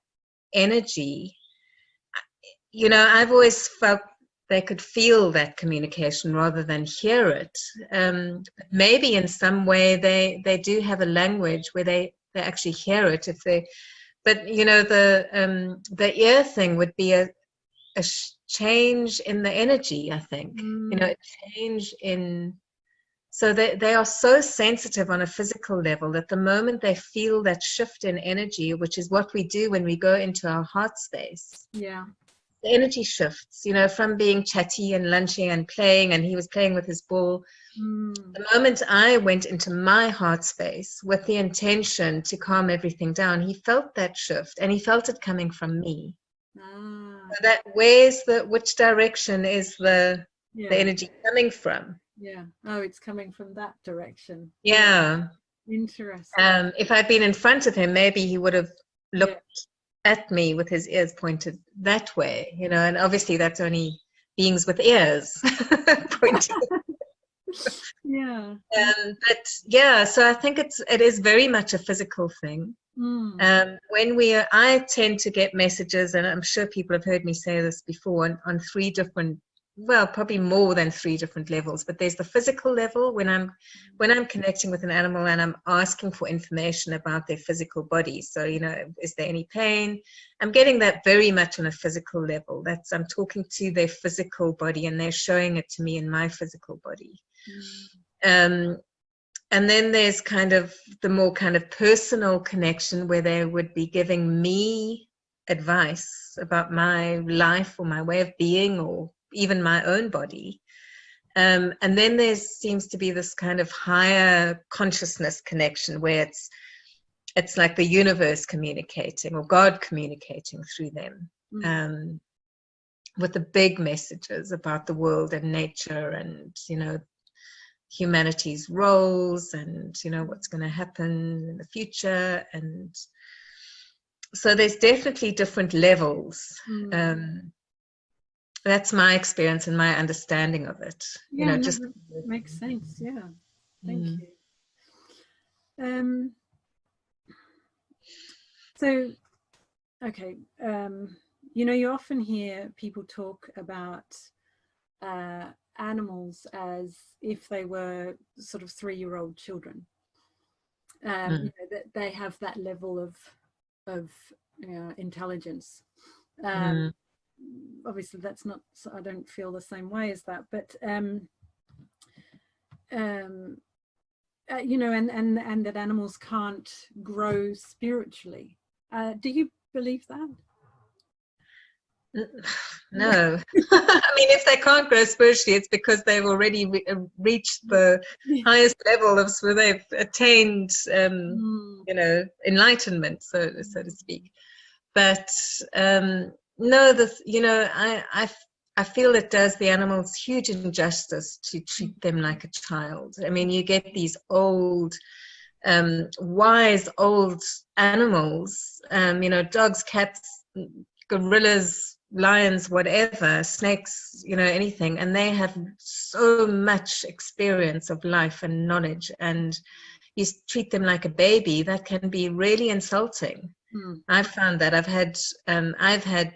S2: energy, you know, I've always felt they could feel that communication rather than hear it. Maybe in some way they do have a language where they actually hear it, if they, but you know, the ear thing would be a change in the energy, I think. You know, a change in, so they are so sensitive on a physical level that the moment they feel that shift in energy, which is what we do when we go into our heart space, the energy shifts, you know, from being chatty and lunching and playing, and he was playing with his ball. The moment I went into my heart space with the intention to calm everything down, he felt that shift, and he felt it coming from me. So that which direction is the the energy coming from.
S1: Yeah. Oh, it's coming from that direction.
S2: Yeah.
S1: Interesting.
S2: If I'd been in front of him, maybe he would have looked at me with his ears pointed that way, you know, and obviously that's only beings with ears pointing.
S1: Yeah.
S2: But yeah, so I think it is very much a physical thing. I tend to get messages, and I'm sure people have heard me say this before, on three different, well, probably more than three different levels. But there's the physical level when I'm connecting with an animal and I'm asking for information about their physical body. So, you know, is there any pain? I'm getting that very much on a physical level. I'm talking to their physical body and they're showing it to me in my physical body. And then there's kind of the more kind of personal connection where they would be giving me advice about my life or my way of being or even my own body. And then there seems to be this kind of higher consciousness connection where it's like the universe communicating or God communicating through them, with the big messages about the world and nature and, you know, humanity's roles and, you know, what's going to happen in the future. And so there's definitely different levels. That's my experience and my understanding of it.
S1: Yeah,
S2: you know,
S1: no,
S2: just
S1: makes sense. Yeah, thank you. So, okay, you know, you often hear people talk about animals as if they were sort of 3-year-old children. You know, that they have that level of intelligence. Obviously, that's not. I don't feel the same way as that, but you know, and that animals can't grow spiritually. Do you believe that?
S2: No. I mean, if they can't grow spiritually, it's because they've already reached the highest level of, where they've attained, you know, enlightenment, so to speak. But no, you know, I feel it does the animals huge injustice to treat them like a child. I mean, you get these old, wise old animals, you know, dogs, cats, gorillas, lions, whatever, snakes, you know, anything, and they have so much experience of life and knowledge, and you treat them like a baby, that can be really insulting. I've found that. I've had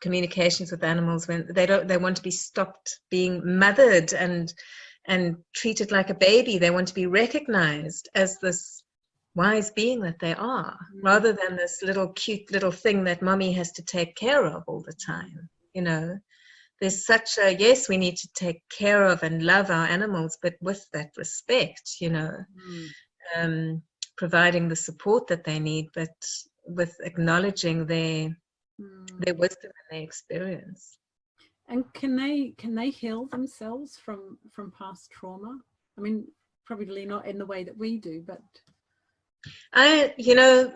S2: communications with animals when they want to be stopped being mothered and treated like a baby. They want to be recognized as this wise being that they are, rather than this little cute little thing that mommy has to take care of all the time. You know, there's such a, yes, we need to take care of and love our animals, but with that respect, you know, providing the support that they need, but with acknowledging their wisdom and their experience.
S1: And can they heal themselves from past trauma? I mean, probably not in the way that we do, but
S2: you know,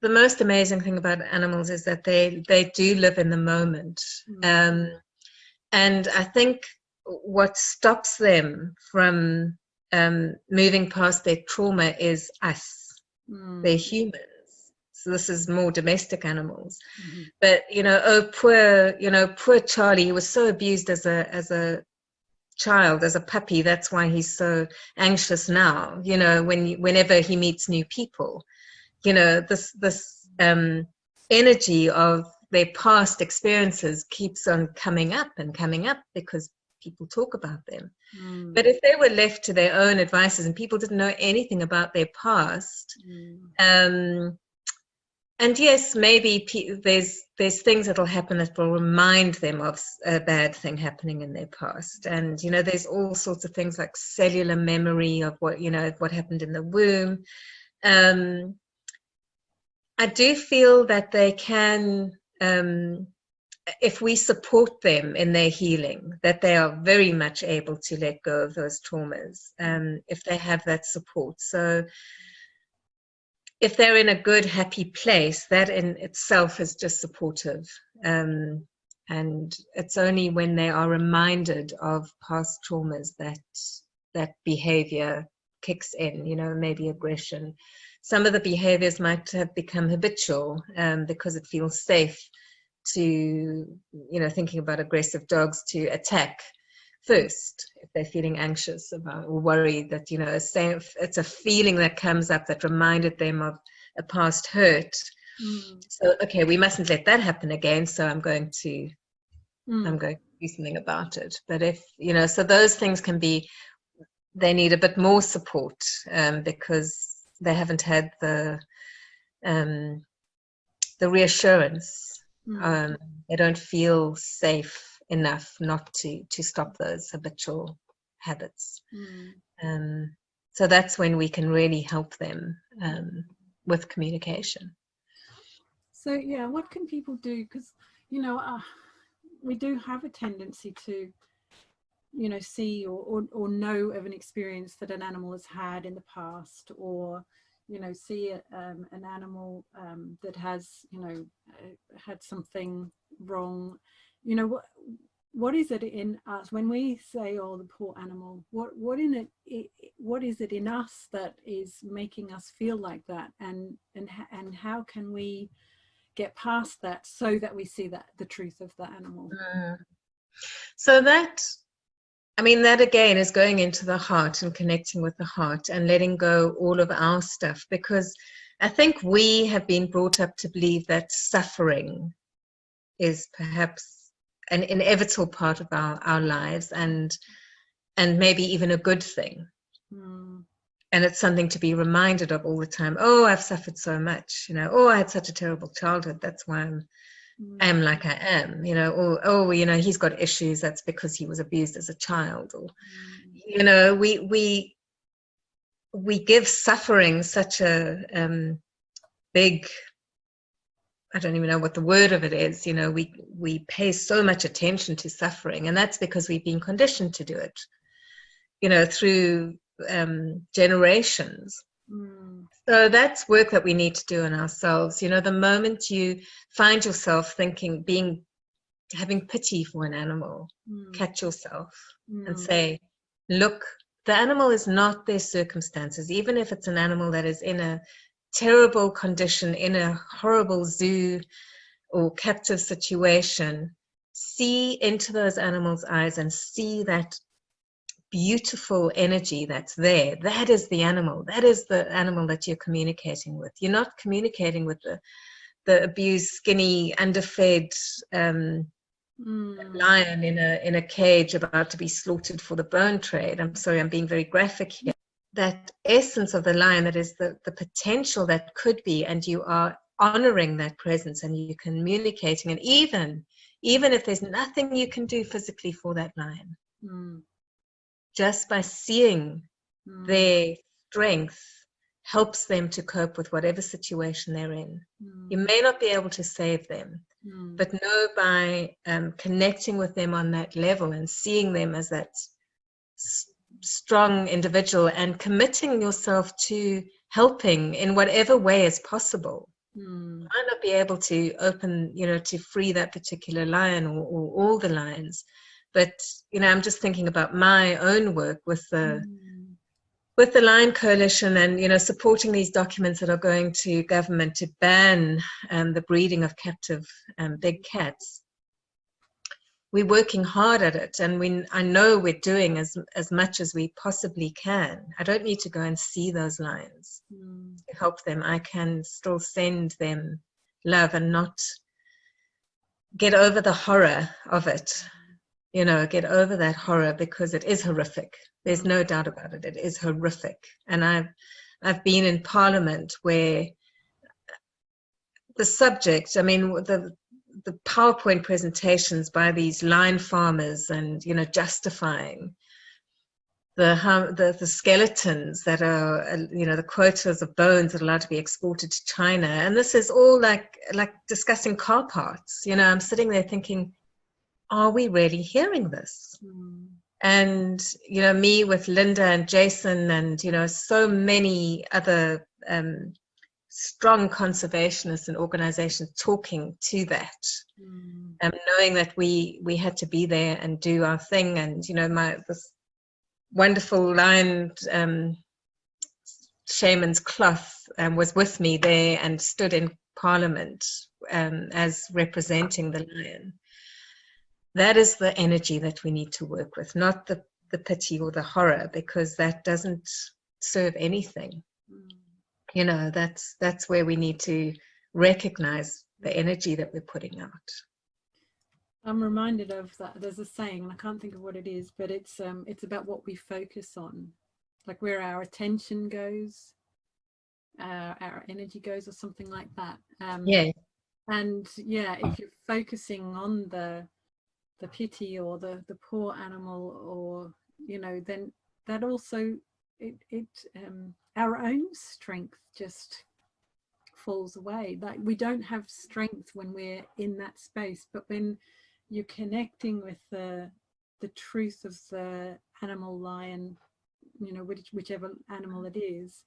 S2: the most amazing thing about animals is that they do live in the moment. And I think what stops them from moving past their trauma is us. They're humans. So this is more domestic animals. But, you know, poor Charlie, he was so abused as a child, as a puppy. That's why he's so anxious now, you know, whenever he meets new people. You know, this energy of their past experiences keeps on coming up because people talk about them. But if they were left to their own advices and people didn't know anything about their past, and yes, maybe there's things that'll happen that will remind them of a bad thing happening in their past. And, you know, there's all sorts of things like cellular memory of what, you know, what happened in the womb. I do feel that they can, if we support them in their healing, that they are very much able to let go of those traumas, if they have that support. So if they're in a good, happy place, that in itself is just supportive. And it's only when they are reminded of past traumas that behavior kicks in, maybe aggression. Some of the behaviors might have become habitual because it feels safe to, thinking about aggressive dogs, to attack first if they're feeling anxious about or worried that, it's a feeling that comes up that reminded them of a past hurt. So, okay, we mustn't let that happen again. So I'm going to do something about it. But if, so those things they need a bit more support because they haven't had the reassurance. They don't feel safe enough not to stop those habitual habits. So that's when we can really help them with communication.
S1: So, yeah, what can people do? Because, we do have a tendency to, see or know of an experience that an animal has had in the past, or, see an animal that has, had something wrong. What is it in us when we say, oh, the poor animal, what is it in us that is making us feel like that, and how can we get past that so that we see that the truth of the animal?
S2: So that again is going into the heart and connecting with the heart and letting go all of our stuff, because I think we have been brought up to believe that suffering is perhaps an inevitable part of our lives, and maybe even a good thing. And it's something to be reminded of all the time. Oh, I've suffered so much, oh, I had such a terrible childhood, that's why I'm like I am, or oh, he's got issues, that's because he was abused as a child, or we give suffering such a big, I don't even know what the word of it is, we pay so much attention to suffering, and that's because we've been conditioned to do it, through generations. So that's work that we need to do in ourselves. The moment you find yourself having pity for an animal, catch yourself and say, look, the animal is not their circumstances. Even if it's an animal that is in a terrible condition, in a horrible zoo or captive situation, see into those animals' eyes and see that beautiful energy that's there. That is the animal. That is the animal that you're communicating with. You're not communicating with the abused, skinny, underfed lion in a cage about to be slaughtered for the bone trade. I'm sorry, I'm being very graphic here. That essence of the lion, that is the potential that could be, and you are honoring that presence, and you're communicating. And even if there's nothing you can do physically for that lion, just by seeing their strength helps them to cope with whatever situation they're in. You may not be able to save them, but know by connecting with them on that level and seeing them as that strong individual and committing yourself to helping in whatever way is possible. You might not be able to open, to free that particular lion or all the lions, but I'm just thinking about my own work with the Lion Coalition, and supporting these documents that are going to government to ban the breeding of captive big cats. We're working hard at it, and I know we're doing as much as we possibly can. I don't need to go and see those lions to help them. I can still send them love and not get over the horror of it. Get over that horror, because it is horrific. There's no doubt about it. It is horrific. And I've been in Parliament where the subject, the PowerPoint presentations by these lion farmers, and justifying the skeletons that are the quotas of bones that are allowed to be exported to China, and this is all like discussing car parts. I'm sitting there thinking, are we really hearing this? And me with Linda and Jason and so many other strong conservationists and organizations talking to that, knowing that we had to be there and do our thing. And you know, this wonderful lion shaman's cloth was with me there and stood in Parliament as representing the lion. That is the energy that we need to work with, not the pity or the horror, because that doesn't serve anything. You know, that's where we need to recognize the energy that we're putting out.
S1: I'm reminded of that. There's a saying, and I can't think of what it is, but it's about what we focus on, like where our attention goes, our energy goes, or something like that.
S2: Yeah.
S1: And yeah, if you're focusing on the pity or the poor animal, or you know, then that also our own strength just falls away. Like we don't have strength when we're in that space, but when you're connecting with the truth of the animal, lion, you know, whichever animal it is,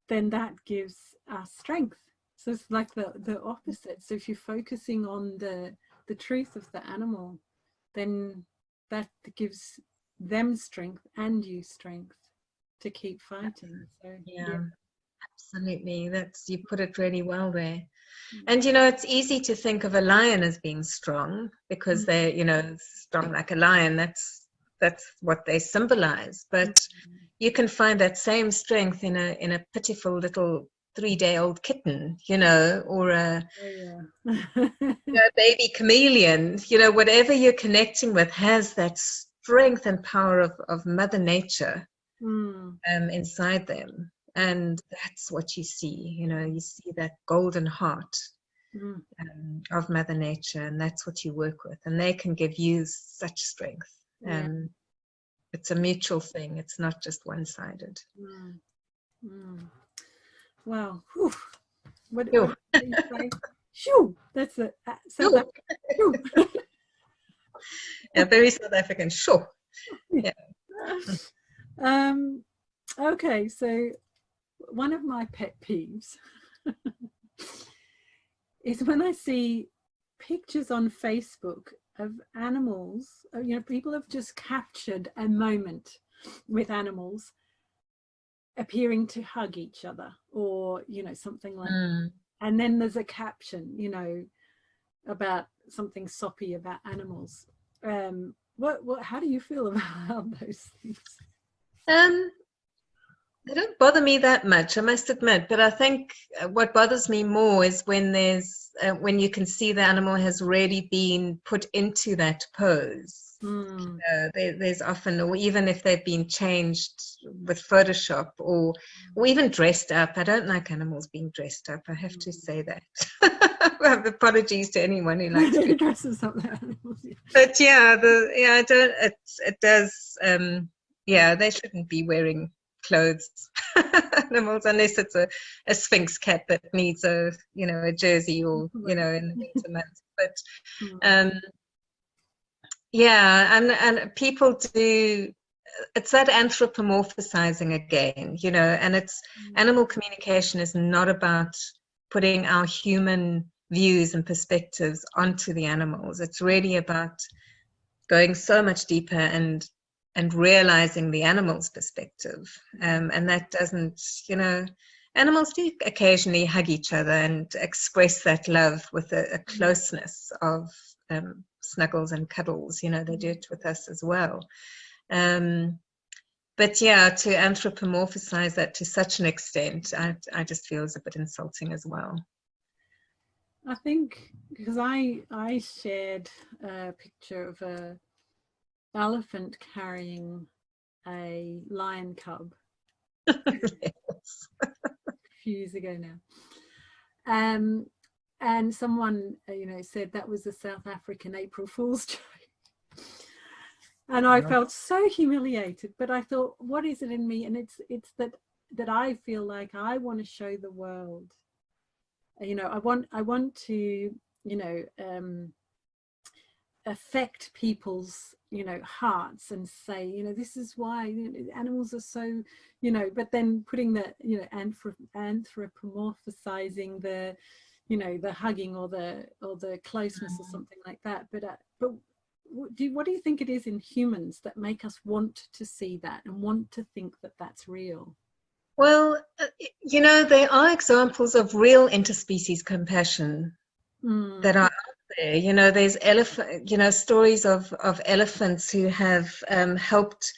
S1: then that gives us strength. So it's like the opposite. So if you're focusing on the truth of the animal, then that gives them strength and you strength to keep fighting. So
S2: yeah. Absolutely, you put it really well there. And you know, it's easy to think of a lion as being strong because they're, you know, strong like a lion. That's what they symbolize. But you can find that same strength in a pitiful little 3-day-old kitten, you know, or a baby chameleon. You know, whatever you're connecting with has that strength and power of Mother Nature inside them. And that's what you see, you know, you see that golden heart of Mother Nature, and that's what you work with. And they can give you such strength. It's a mutual thing. It's not just one-sided.
S1: Wow. Whew. What do you say? Shoo! That's it. South African.
S2: Yeah, very South African. Shoo. Yeah.
S1: Okay, so one of my pet peeves is when I see pictures on Facebook of animals, you know, people have just captured a moment with animals appearing to hug each other, or, you know, something like that. And then there's a caption, you know, about something soppy about animals. How do you feel about those things?
S2: They don't bother me that much, I must admit, but I think what bothers me more is when there's when you can see the animal has really been put into that pose. There's often, or even if they've been changed with Photoshop, or even dressed up. I don't like animals being dressed up, I have to say that. I have apologies to anyone who likes to
S1: dresses up their animals.
S2: But I don't. It does. They shouldn't be wearing clothes, animals, unless it's a Sphinx cat that needs a jersey, or in the winter months. But and people do. It's that anthropomorphizing again, and it's animal communication is not about putting our human views and perspectives onto the animals. It's really about going so much deeper and realizing the animal's perspective. And that doesn't, animals do occasionally hug each other and express that love with a closeness of snuggles and cuddles. They do it with us as well. But to anthropomorphize that to such an extent, I just feel is a bit insulting as well.
S1: I think because I shared a picture of a elephant carrying a lion cub
S2: Yes.
S1: a few years ago now, and someone said that was a South African April Fool's joke, and I felt so humiliated. But I thought, what is it in me? And it's that I feel like I want to show the world. I want to affect people's you know, hearts and say, you know, this is why, you know, animals are so, you know, but then putting the, you know, anthropomorphizing the, you know, the hugging or the closeness or something like that. But what do you think it is in humans that make us want to see that and want to think that that's real?
S2: Well, you know, there are examples of real interspecies compassion that are out there. You know, there's stories of elephants who have helped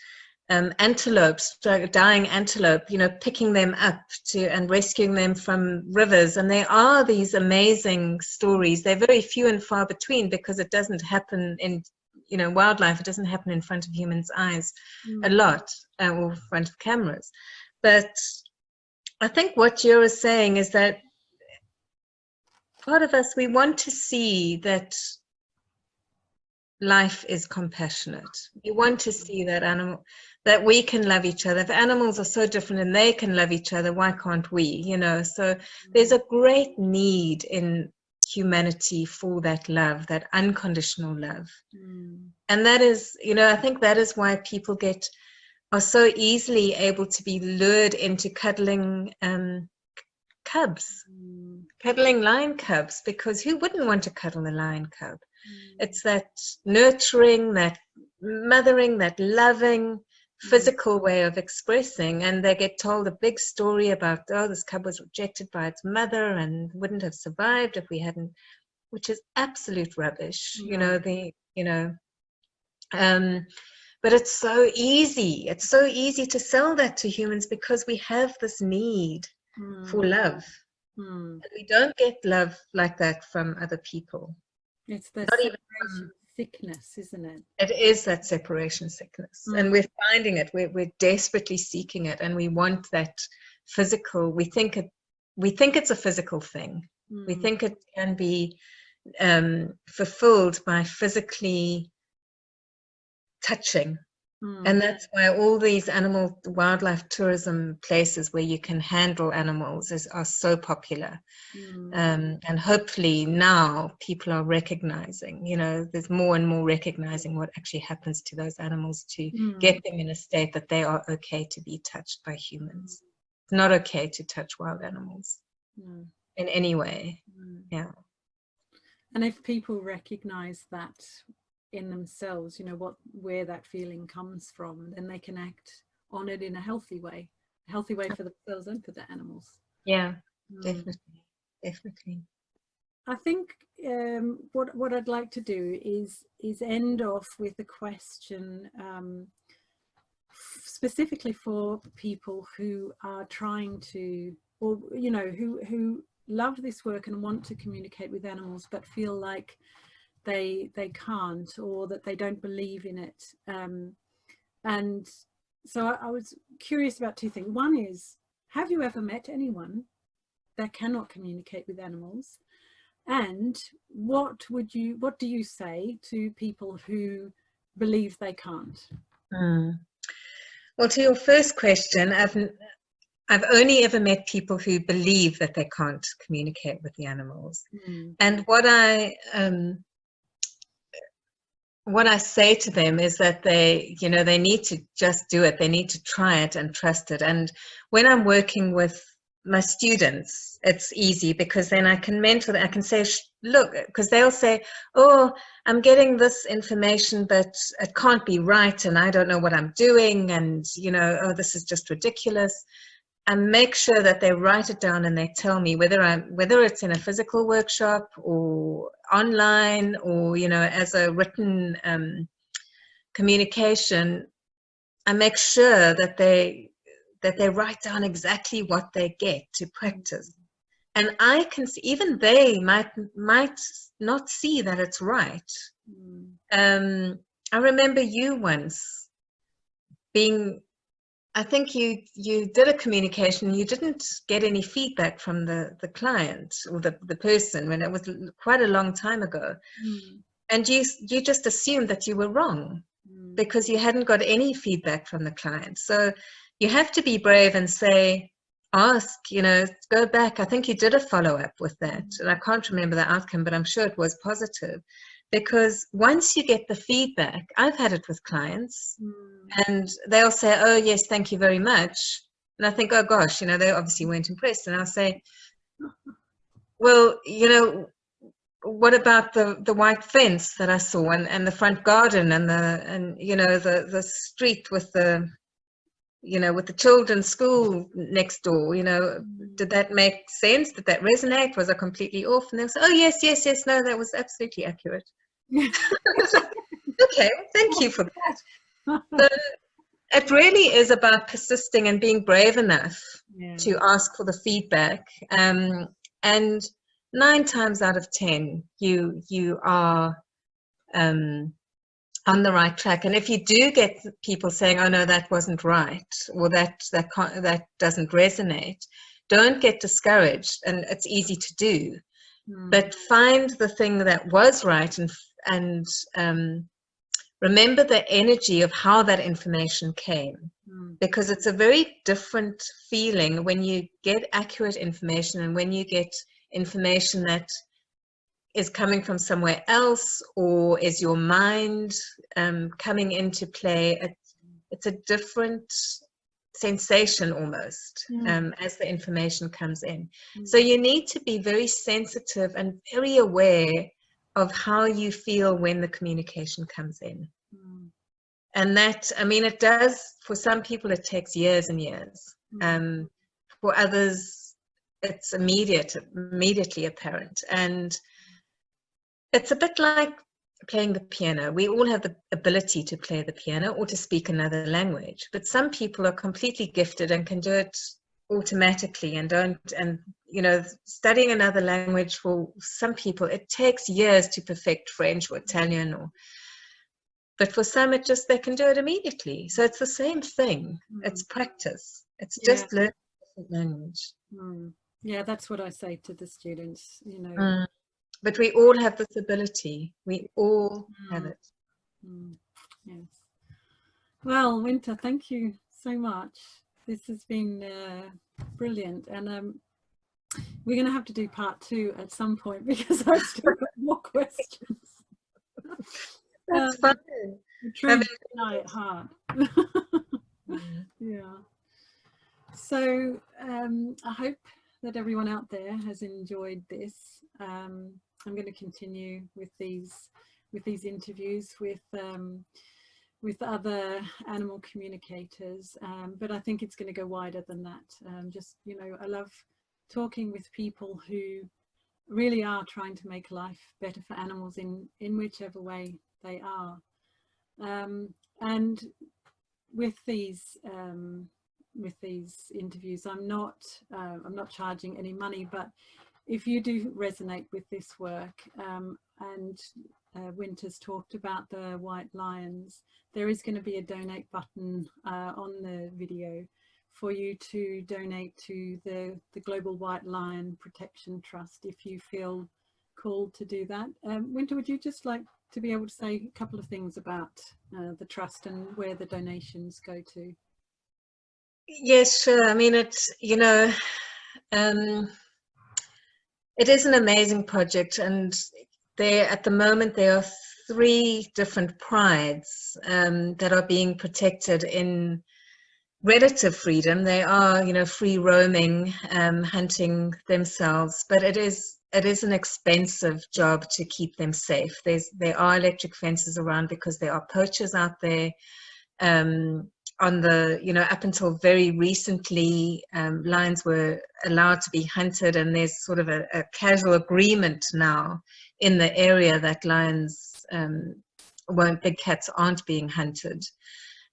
S2: antelopes, dying antelope, you know, picking them up and rescuing them from rivers. And there are these amazing stories. They're very few and far between because it doesn't happen in, you know, wildlife. It doesn't happen in front of humans' eyes a lot, or in front of cameras. But I think what you're saying is that part of us, we want to see that life is compassionate. We want to see that we can love each other. If animals are so different and they can love each other, why can't we? You know, so there's a great need in humanity for that love, that unconditional love. And that is, you know, I think that is why people are so easily able to be lured into cuddling cubs, cuddling lion cubs, because who wouldn't want to cuddle a lion cub? It's that nurturing, that mothering, that loving, physical way of expressing. And they get told a big story about, oh, this cub was rejected by its mother and wouldn't have survived if we hadn't, which is absolute rubbish. You know, but it's so easy. It's so easy to sell that to humans because we have this need for love. And we don't get love like that from other people.
S1: It's the separation sickness, isn't it?
S2: It is that separation sickness. And we're finding it. We're desperately seeking it. And we want that physical. We think it's a physical thing. We think it can be fulfilled by physically touching. And that's why all these wildlife tourism places where you can handle animals are so popular. And hopefully now people are recognizing, you know, there's more and more recognizing what actually happens to those animals to get them in a state that they are okay to be touched by humans. It's not okay to touch wild animals in any way. Yeah.
S1: And if people recognize that in themselves, you know, where that feeling comes from, then they can act on it in a healthy way for themselves and for the animals.
S2: Yeah, definitely.
S1: I think what I'd like to do is end off with a question specifically for people who are trying to, or you know, who love this work and want to communicate with animals but feel like they can't, or that they don't believe in it. And so I was curious about two things. One is, have you ever met anyone that cannot communicate with animals? And what do you say to people who believe they can't?
S2: Well, to your first question, I've only ever met people who believe that they can't communicate with the animals. And what I say to them is that they need to just do it. They need to try it and trust it. And when I'm working with my students, it's easy because then I can mentor them. I can say, look, because they'll say, oh, I'm getting this information, but it can't be right. And I don't know what I'm doing. And, you know, oh, this is just ridiculous. And make sure that they write it down and they tell me whether it's in a physical workshop or online or, you know, as a written communication. I make sure that they write down exactly what they get to practice. And I can see, even they might not see that it's right. I remember you once I think you did a communication, you didn't get any feedback from the client or the person when it was quite a long time ago. And you just assumed that you were wrong because you hadn't got any feedback from the client. So you have to be brave and ask, you know, go back. I think you did a follow-up with that. And I can't remember the outcome, but I'm sure it was positive. Because once you get the feedback, I've had it with clients, and they'll say, oh, yes, thank you very much. And I think, oh, gosh, they obviously weren't impressed. And I'll say, well, what about the white fence that I saw, and the front garden, and the street with the children's school next door? Did that make sense? Did that resonate? Was I completely off? And they'll say, oh, yes, no, that was absolutely accurate. Okay, thank you for that. So it really is about persisting and being brave enough to ask for the feedback. And 9 times out of 10, you are on the right track. And if you do get people saying, "Oh no, that wasn't right," or that doesn't resonate, don't get discouraged. And it's easy to do, but find the thing that was right, and remember the energy of how that information came, because it's a very different feeling when you get accurate information and when you get information that is coming from somewhere else, or is your mind coming into play. It's a different sensation almost as the information comes in. So you need to be very sensitive and very aware of how you feel when the communication comes in. And that, it does, for some people it takes years and years. For others it's immediately apparent. And it's a bit like playing the piano. We all have the ability to play the piano or to speak another language, but some people are completely gifted and can do it automatically, and studying another language, for some people it takes years to perfect French or Italian, but for some they can do it immediately. So it's the same thing. It's practice. It's just learning a different language.
S1: Yeah, that's what I say to the students,
S2: But we all have this ability. We all have it.
S1: Yes. Well, Wynter, thank you so much. This has been brilliant, and we're going to have to do part 2 at some point, because I've still got more questions.
S2: That's fun.
S1: True at heart. Yeah. So I hope that everyone out there has enjoyed this. I'm going to continue with these interviews with other animal communicators, but I think it's going to go wider than that. I love talking with people who really are trying to make life better for animals in whichever way they are. And with these interviews, I'm not charging any money, but if you do resonate with this work, and Wynter's talked about the white lions, there is going to be a donate button on the video for you to donate to the Global White Lion Protection Trust if you feel called to do that. Wynter, would you just like to be able to say a couple of things about the trust and where the donations go to?
S2: Yes, sure. it is an amazing project, and at the moment there are 3 different prides that are being protected in relative freedom. They are, free roaming, hunting themselves, but it is an expensive job to keep them safe. There are electric fences around because there are poachers out there. Up until very recently, lions were allowed to be hunted, and there's sort of a casual agreement now in the area that big cats aren't being hunted.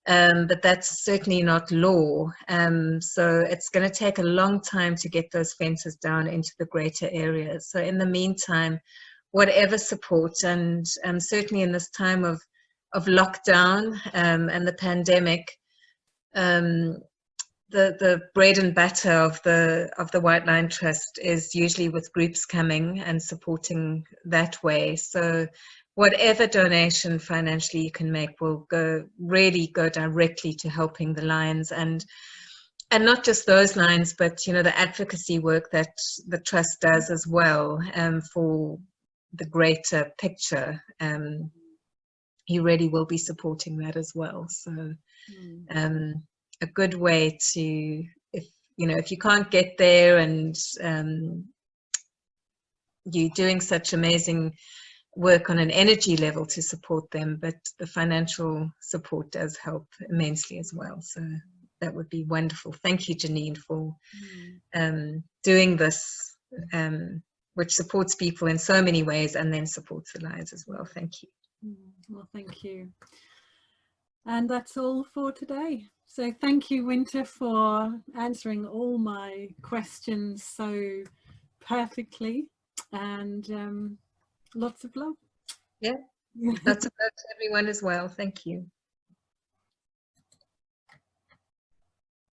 S2: But that's certainly not law. So it's going to take a long time to get those fences down into the greater areas. So in the meantime, whatever support, and certainly in this time of lockdown and the pandemic, the bread and butter of the White Lion Trust is usually with groups coming and supporting that way. So whatever donation financially you can make will really go directly to helping the lions, and not just those lions, but the advocacy work that the trust does as well, for the greater picture, he really will be supporting that as well. So a good way to, if you can't get there and you're doing such amazing work on an energy level to support them, but the financial support does help immensely as well. So that would be wonderful. Thank you, Janine, for doing this, which supports people in so many ways and then supports the lives as well. Thank you.
S1: Well, thank you. And that's all for today. So thank you, Wynter, for answering all my questions so perfectly, and lots of love.
S2: Yeah, lots of love to everyone as well. Thank you.